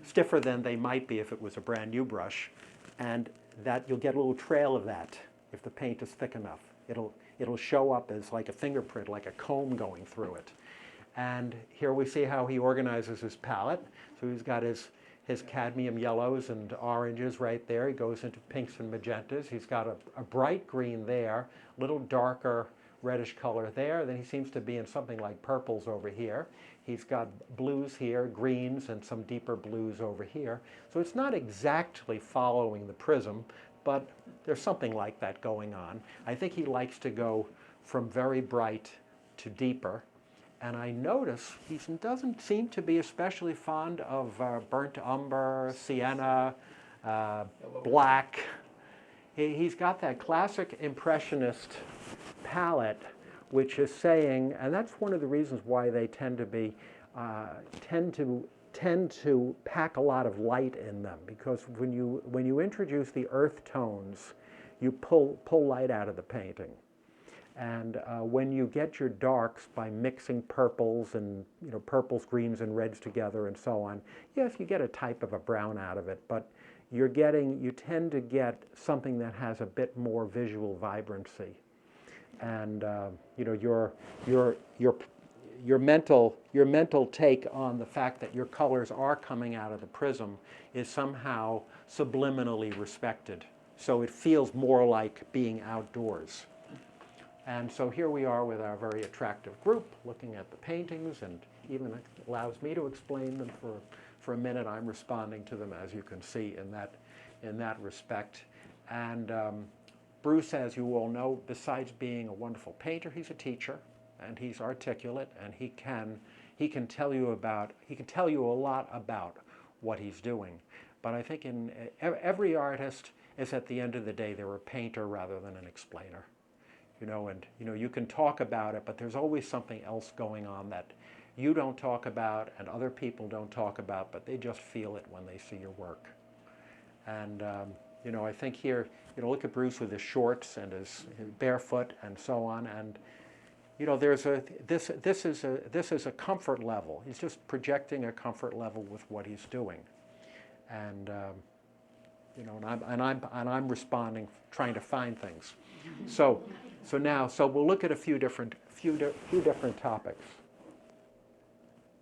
stiffer than they might be if it was a brand new brush, and that you'll get a little trail of that if the paint is thick enough. It'll show up as like a fingerprint, like a comb going through it. And here we see how he organizes his palette. So he's got his cadmium yellows and oranges right there. He goes into pinks and magentas. He's got a bright green there, a little darker reddish color there. Then he seems to be in something like purples over here. He's got blues here, greens, and some deeper blues over here. So it's not exactly following the prism, but there's something like that going on. I think he likes to go from very bright to deeper. And I notice he doesn't seem to be especially fond of burnt umber, sienna, black. He's got that classic impressionist palette, which is saying, and that's one of the reasons why they tend to pack a lot of light in them, because when you introduce the earth tones, you pull light out of the painting. And when you get your darks by mixing purples and purples, greens, and reds together and so on, yes, you get a type of a brown out of it, but you tend to get something that has a bit more visual vibrancy. And your mental take on the fact that your colors are coming out of the prism is somehow subliminally respected. So it feels more like being outdoors. And so here we are with our very attractive group looking at the paintings, and even allows me to explain them for a minute. I'm responding to them, as you can see, in that respect. And Bruce, as you all know, besides being a wonderful painter, he's a teacher, and he's articulate, and he can tell you a lot about what he's doing. But I think in every artist is, at the end of the day, they're a painter rather than an explainer. And you can talk about it, but there's always something else going on that you don't talk about and other people don't talk about, but they just feel it when they see your work. And I think here, look at Bruce with his shorts and his barefoot and so on, and there's this is a comfort level. He's just projecting a comfort level with what he's doing, and and I'm responding, trying to find things. So we'll look at a few different topics.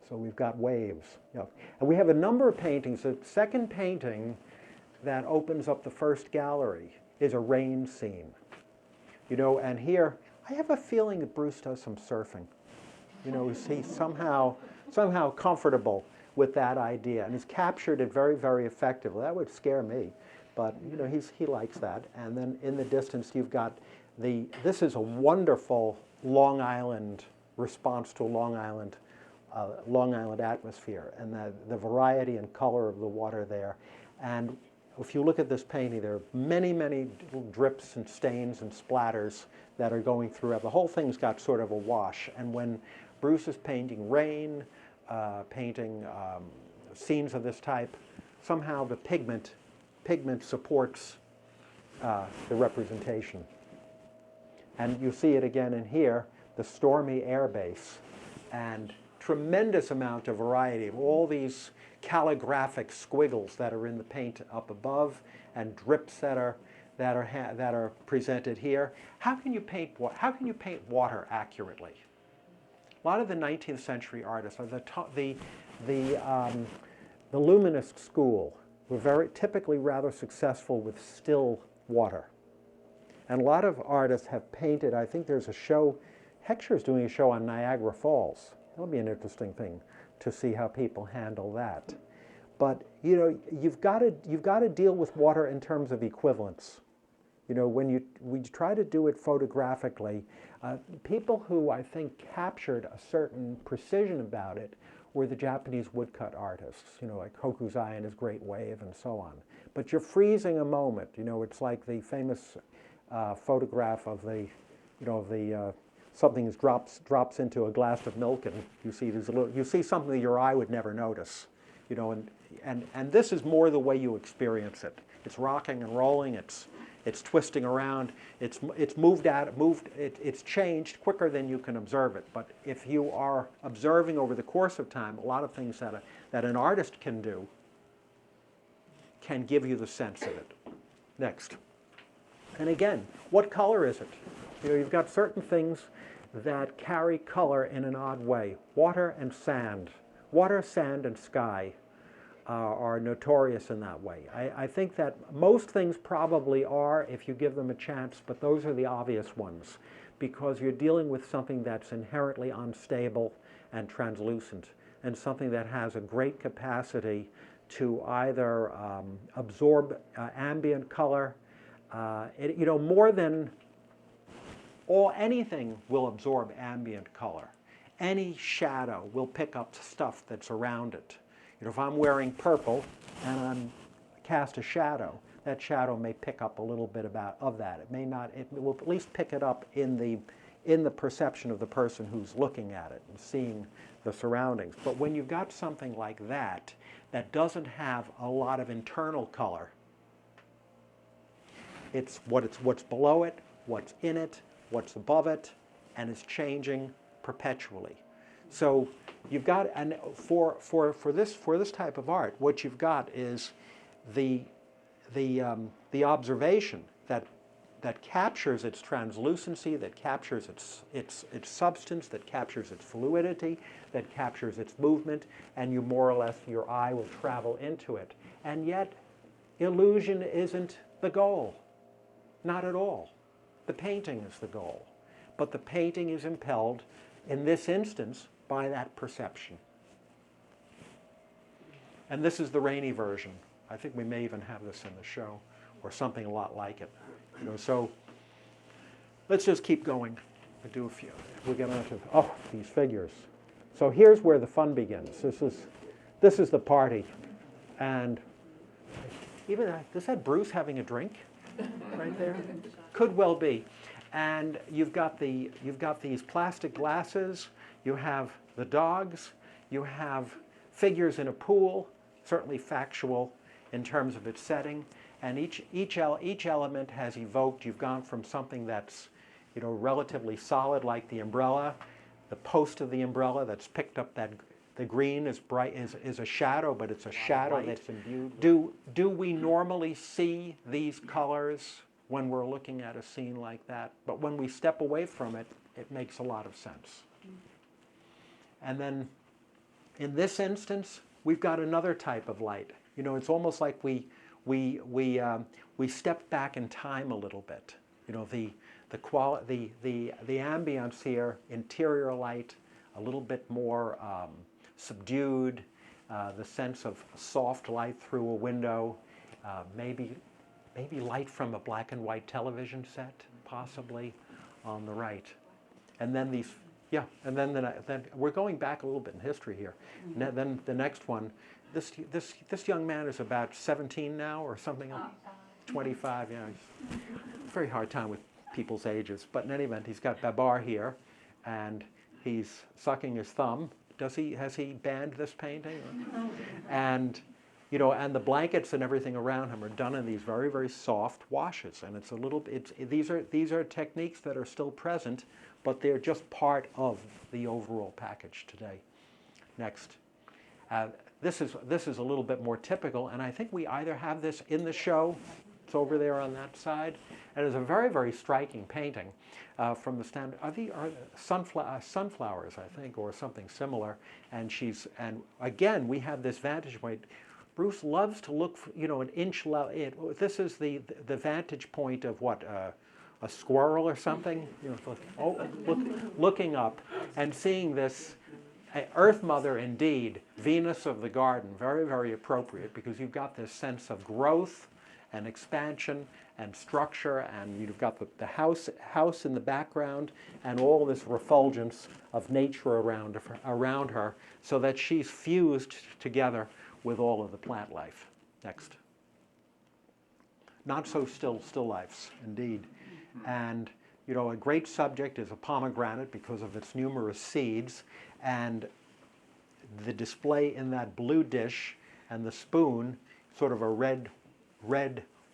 So we've got waves, and we have a number of paintings. The second painting that opens up the first gallery is a rain scene, and here I have a feeling that Bruce does some surfing. He's somehow comfortable with that idea, and he's captured it very, very effectively. That would scare me, but he likes that. And then in the distance, you've got this is a wonderful Long Island response to a Long Island atmosphere, and the variety and color of the water there. And if you look at this painting, there are many, many drips and stains and splatters that are going through. The whole thing's got sort of a wash. And when Bruce is painting rain, painting scenes of this type, somehow the pigment supports the representation. And you see it again in here, the stormy air base, and tremendous amount of variety of all these calligraphic squiggles that are in the paint up above, and drips that are presented here. How can you paint water accurately? A lot of the 19th century artists, or the Luminist school, were typically rather successful with still water. And a lot of artists have painted. I think there's a show. Heckscher's doing a show on Niagara Falls. That'll be an interesting thing to see how people handle that. But you've got to deal with water in terms of equivalence. When we try to do it photographically, people who I think captured a certain precision about it were the Japanese woodcut artists. Like Hokusai and his Great Wave and so on. But you're freezing a moment. It's like the famous photograph of something drops into a glass of milk, and you see something that your eye would never notice, and this is more the way you experience it. It's rocking and rolling. It's twisting around. It's changed quicker than you can observe it. But if you are observing over the course of time, a lot of things that an artist can do can give you the sense of it. Next. And again, what color is it? You've got certain things that carry color in an odd way. Water and sand. Water, sand, and sky are notorious in that way. I think that most things probably are if you give them a chance, but those are the obvious ones because you're dealing with something that's inherently unstable and translucent, and something that has a great capacity to either absorb ambient color, more than anything will absorb ambient color. Any shadow will pick up stuff that's around it. If I'm wearing purple and I'm cast a shadow, that shadow may pick up a little bit of that. It may not. It will at least pick it up in the perception of the person who's looking at it and seeing the surroundings. But when you've got something like that doesn't have a lot of internal color, it's what's below it, what's in it, what's above it, and it's changing perpetually. So you've got, and for this type of art, what you've got is the observation that captures its translucency, that captures its substance, that captures its fluidity, that captures its movement, and you more or less, your eye will travel into it. And yet, illusion isn't the goal. Not at all. The painting is the goal. But the painting is impelled, in this instance, by that perception. And this is the rainy version. I think we may even have this in the show, or something a lot like it. So let's just keep going. We'll do a few. We'll get on to these figures. So here's where the fun begins. This is the party. And even, is that Bruce having a drink right there? Could well be. And you've got these plastic glasses, you have the dogs, you have figures in a pool, certainly factual in terms of its setting, and each element has evoked, you've gone from something that's, you know, relatively solid like the umbrella, the post of the umbrella that's picked up that, the green is bright, is a shadow, but it's a shadow that's imbued. Do we normally see these colors when we're looking at a scene like that? But when we step away from it, it makes a lot of sense. And then in this instance, we've got another type of light. You know, it's almost like we step back in time a little bit. You know, the ambience here, interior light, a little bit more subdued, the sense of soft light through a window, maybe light from a black and white television set, possibly on the right. And then these, yeah, and then we're going back a little bit in history here. Then the next one, this young man is about 17 now or something, 25, yeah. Very hard time with people's ages, but in any event, he's got Babar here, and he's sucking his thumb. Has he banned this painting? And, you know, and the blankets and everything around him are done in these very, very soft washes, and it's a little. These are techniques that are still present, but they're just part of the overall package today. Next, this is a little bit more typical, and I think we either have this in the show. It's over there on that side, and it's a very, very striking painting from the stand. Are sunflowers, I think, or something similar? And again, we have this vantage point. Bruce loves to look, you know, an inch low. This is the vantage point of what, a squirrel or something? You know, looking up and seeing this Earth Mother, indeed, Venus of the garden, very, very appropriate, because you've got this sense of growth and expansion and structure, and you've got the house in the background, and all this refulgence of nature around her, so that she's fused together with all of the plant life. Next. Not so still lifes, indeed. And, you know, a great subject is a pomegranate because of its numerous seeds, and the display in that blue dish and the spoon, sort of a red,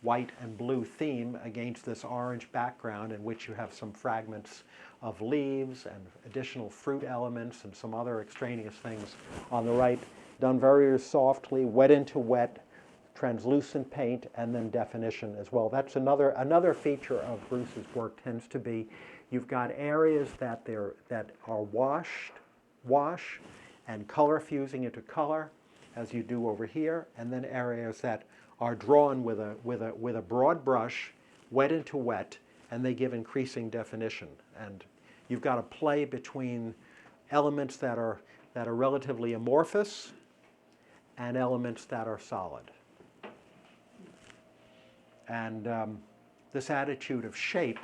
white, and blue theme against this orange background in which you have some fragments of leaves and additional fruit elements and some other extraneous things on the right, done very softly, wet into wet, translucent paint, and then definition as well. That's another feature of Bruce's work tends to be, you've got areas that are wash and color fusing into color, as you do over here, and then areas that are drawn with a broad brush, wet into wet, and they give increasing definition. And you've got a play between elements that are relatively amorphous and elements that are solid. And this attitude of shape,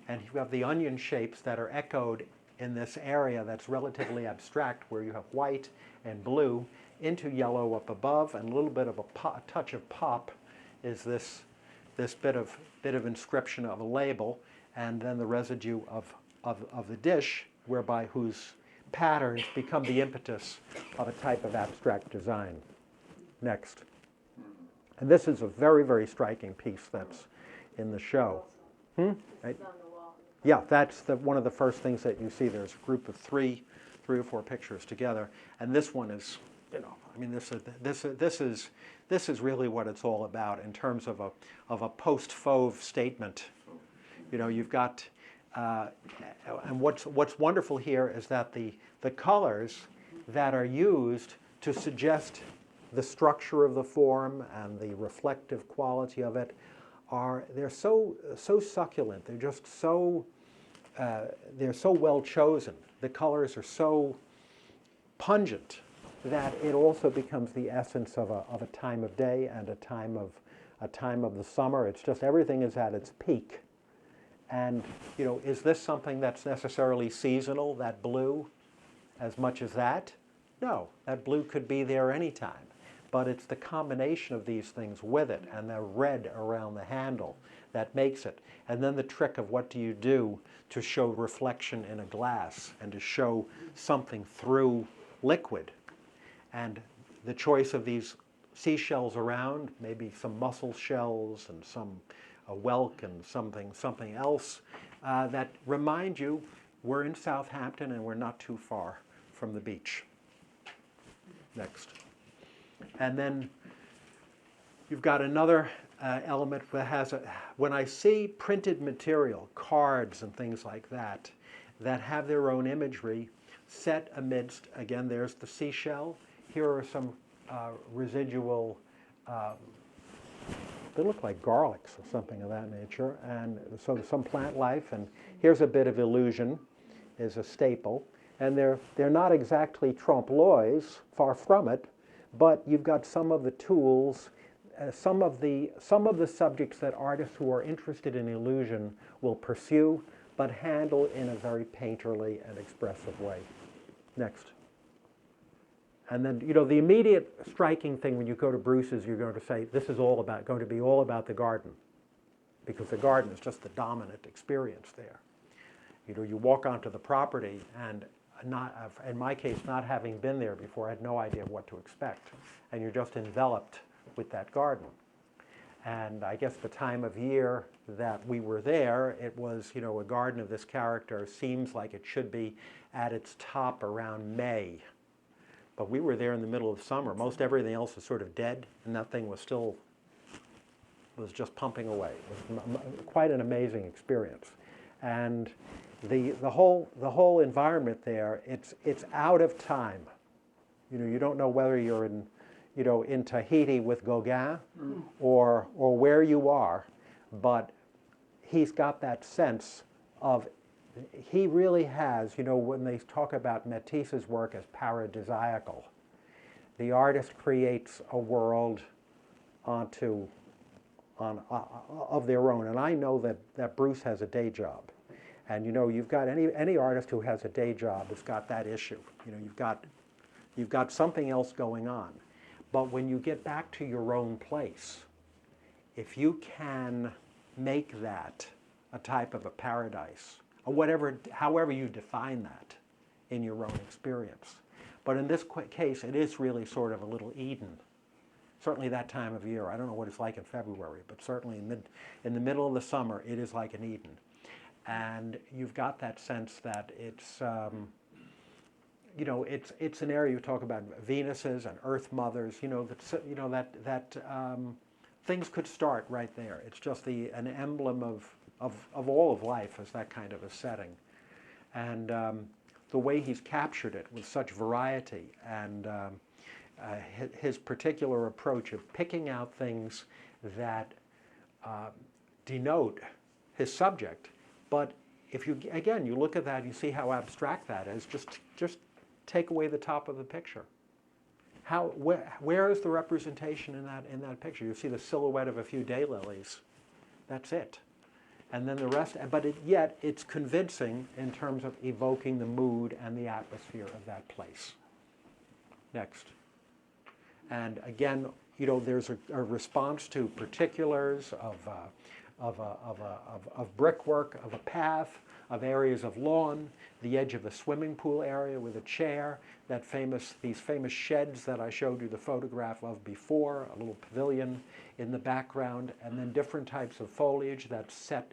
and you have the onion shapes that are echoed in this area that's relatively abstract, where you have white and blue into yellow up above, and a little bit of a touch of pop is this bit of inscription of a label, and then the residue of the dish, whereby whose patterns become the impetus of a type of abstract design. Next. And this is a very, very striking piece that's in the show. Right? Yeah, that's one of the first things that you see. There's a group of three or four pictures together, and this one is, you know, I mean, this is really what it's all about in terms of a post-Fauve statement. You know, you've got, and what's wonderful here is that the colors that are used to suggest the structure of the form and the reflective quality of it they're so succulent. They're just so they're so well chosen. The colors are so pungent that it also becomes the essence of a time of day and a time of the summer. It's just everything is at its peak. And, you know, is this something that's necessarily seasonal, that blue, as much as that? No, that blue could be there anytime. but it's the combination of these things with it and the red around the handle that makes it. And then the trick of what do you do to show reflection in a glass and to show something through liquid. And the choice of these seashells around, maybe some mussel shells and a whelk and something else that remind you we're in Southampton and we're not too far from the beach. Next. And then you've got another element that has when I see printed material, cards and things like that, that have their own imagery set amidst, again, there's the seashell. Here are some residual, they look like garlics or something of that nature, and so some plant life, and here's a bit of illusion, is a staple. And they're not exactly trompe-l'oeils, far from it, but you've got some of the tools, some of the subjects that artists who are interested in illusion will pursue, but handle in a very painterly and expressive way. Next. And then, the immediate striking thing when you go to Bruce's, you're going to say, this is going to be all about the garden, because the garden is just the dominant experience there. You walk onto the property, and in my case, not having been there before, I had no idea what to expect. And you're just enveloped with that garden. And I guess the time of year that we were there, it was, a garden of this character seems like it should be at its top around May. But we were there in the middle of summer. Most everything else was sort of dead, and that thing was just pumping away. It was quite an amazing experience. And the whole environment there, it's out of time. You don't know whether you're in Tahiti with Gauguin or where you are, but he's got that sense of, he really has, when they talk about Matisse's work as paradisiacal, the artist creates a world of their own. And I know that Bruce has a day job. And you've got any artist who has a day job has got that issue. You've got something else going on. But when you get back to your own place, if you can make that a type of a paradise, or however you define that in your own experience. But in this case, it is really sort of a little Eden. Certainly that time of year. I don't know what it's like in February, but certainly in the middle of the summer, it is like an Eden. And you've got that sense that it's, it's an area you talk about Venuses and Earth Mothers, that things could start right there. It's just an emblem of all of life as that kind of a setting. And the way he's captured it with such variety and his particular approach of picking out things that denote his subject. But if you look at that, you see how abstract that is. Just take away the top of the picture. Where is the representation in that picture? You see the silhouette of a few daylilies. That's it. And then the rest, but yet it's convincing in terms of evoking the mood and the atmosphere of that place. Next. And again, there's a response to particulars of brickwork, of a path, of areas of lawn, the edge of a swimming pool area with a chair, these famous sheds that I showed you the photograph of before, a little pavilion in the background, and then different types of foliage that set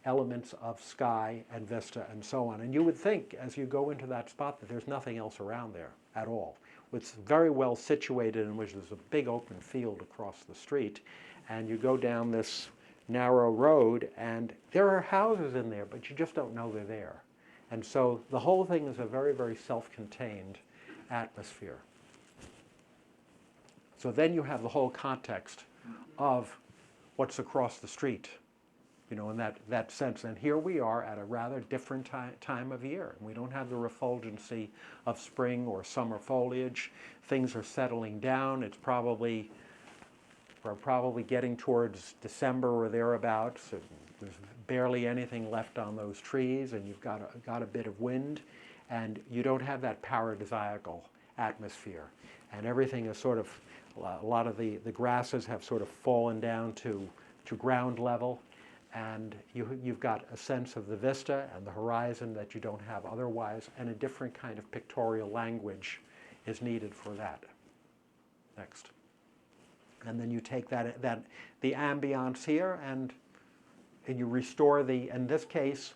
elements of sky and vista and so on. And you would think, as you go into that spot, that there's nothing else around there at all. It's very well situated, in which there's a big open field across the street, and you go down this narrow road, and there are houses in there, but you just don't know they're there. And so the whole thing is a very, very self-contained atmosphere. So then you have the whole context of what's across the street, in that sense. And here we are at a rather different time of year. We don't have the refulgency of spring or summer foliage. Things are settling down. We're probably getting towards December or thereabouts. There's barely anything left on those trees, and you've got a bit of wind, and you don't have that paradisiacal atmosphere. And everything is sort of, a lot of the grasses have sort of fallen down to ground level, and you've got a sense of the vista and the horizon that you don't have otherwise, and a different kind of pictorial language is needed for that. Next. And then you take the ambiance here and you restore in this case,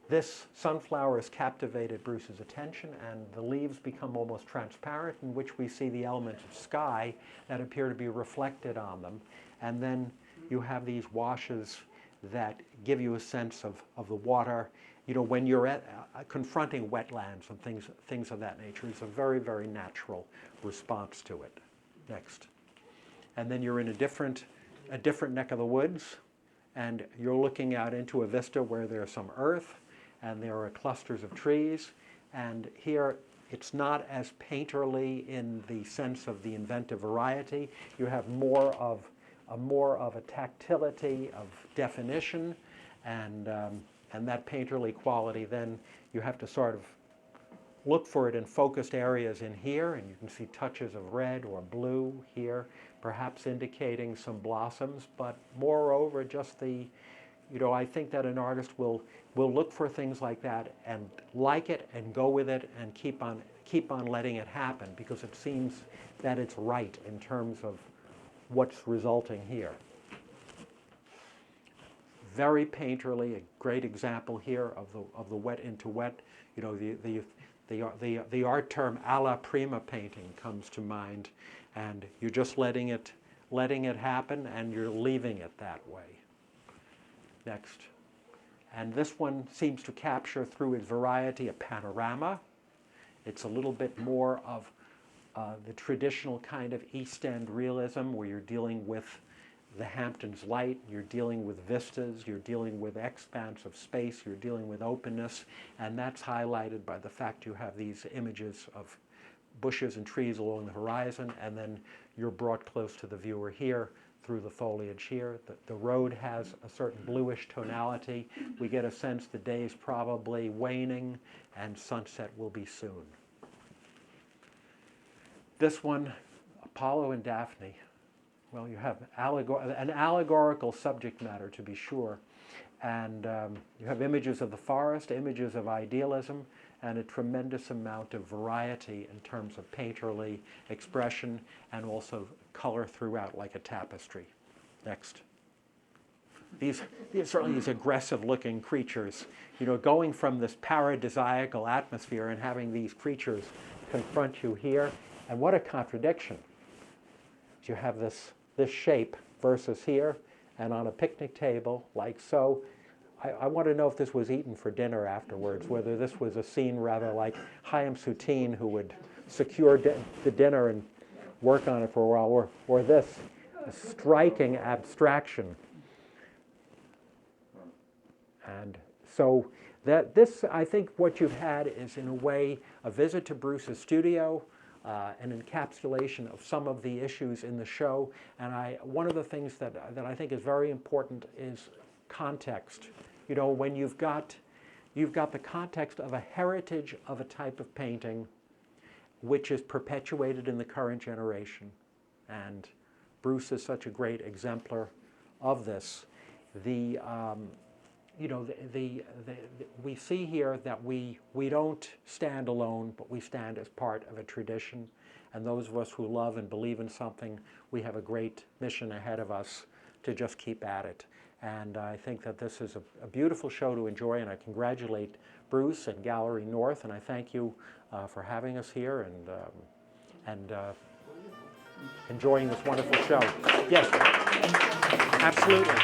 this sunflower has captivated Bruce's attention, and the leaves become almost transparent, in which we see the elements of sky that appear to be reflected on them. And then you have these washes that give you a sense of the water. You know, when you're confronting wetlands and things of that nature, it's a very, very natural response to it. Next. And then you're in a different neck of the woods, and you're looking out into a vista where there's some earth, and there are clusters of trees. And here, it's not as painterly in the sense of the inventive variety. You have more of a tactility of definition, and that painterly quality. Then you have to sort of look for it in focused areas in here, and you can see touches of red or blue here, perhaps indicating some blossoms, but moreover, just I think that an artist will look for things like that and like it and go with it and keep on letting it happen, because it seems that it's right in terms of what's resulting here. Very painterly, a great example here of the wet into wet. You know, the art term alla prima painting comes to mind, and you're just letting it happen, and you're leaving it that way. Next. And this one seems to capture through its variety a panorama. It's a little bit more of the traditional kind of East End realism, where you're dealing with the Hamptons light, you're dealing with vistas, you're dealing with expanse of space, you're dealing with openness, and that's highlighted by the fact you have these images of bushes and trees along the horizon, and then you're brought close to the viewer here through the foliage here. The road has a certain bluish tonality. We get a sense the day is probably waning and sunset will be soon. This one, Apollo and Daphne. Well, you have an allegorical subject matter, to be sure, and you have images of the forest, images of idealism, and a tremendous amount of variety in terms of painterly expression and also color throughout, like a tapestry. Next. These certainly these aggressive-looking creatures, you know, going from this paradisiacal atmosphere and having these creatures confront you here, and what a contradiction. You have this shape versus here, and on a picnic table, like so. I want to know if this was eaten for dinner afterwards, whether this was a scene rather like Chaim Soutine, who would secure the dinner and work on it for a while, or this striking abstraction. And so this, I think what you've had is, in a way, a visit to Bruce's studio, an encapsulation of some of the issues in the show. And one of the things that I think is very important is context. You know, when you've got the context of a heritage of a type of painting which is perpetuated in the current generation, and Bruce is such a great exemplar of this. We see here that we don't stand alone, but we stand as part of a tradition. And those of us who love and believe in something, we have a great mission ahead of us to just keep at it. And I think that this is a beautiful show to enjoy, and I congratulate Bruce and Gallery North, and I thank you for having us here and enjoying this wonderful show. Yes, absolutely.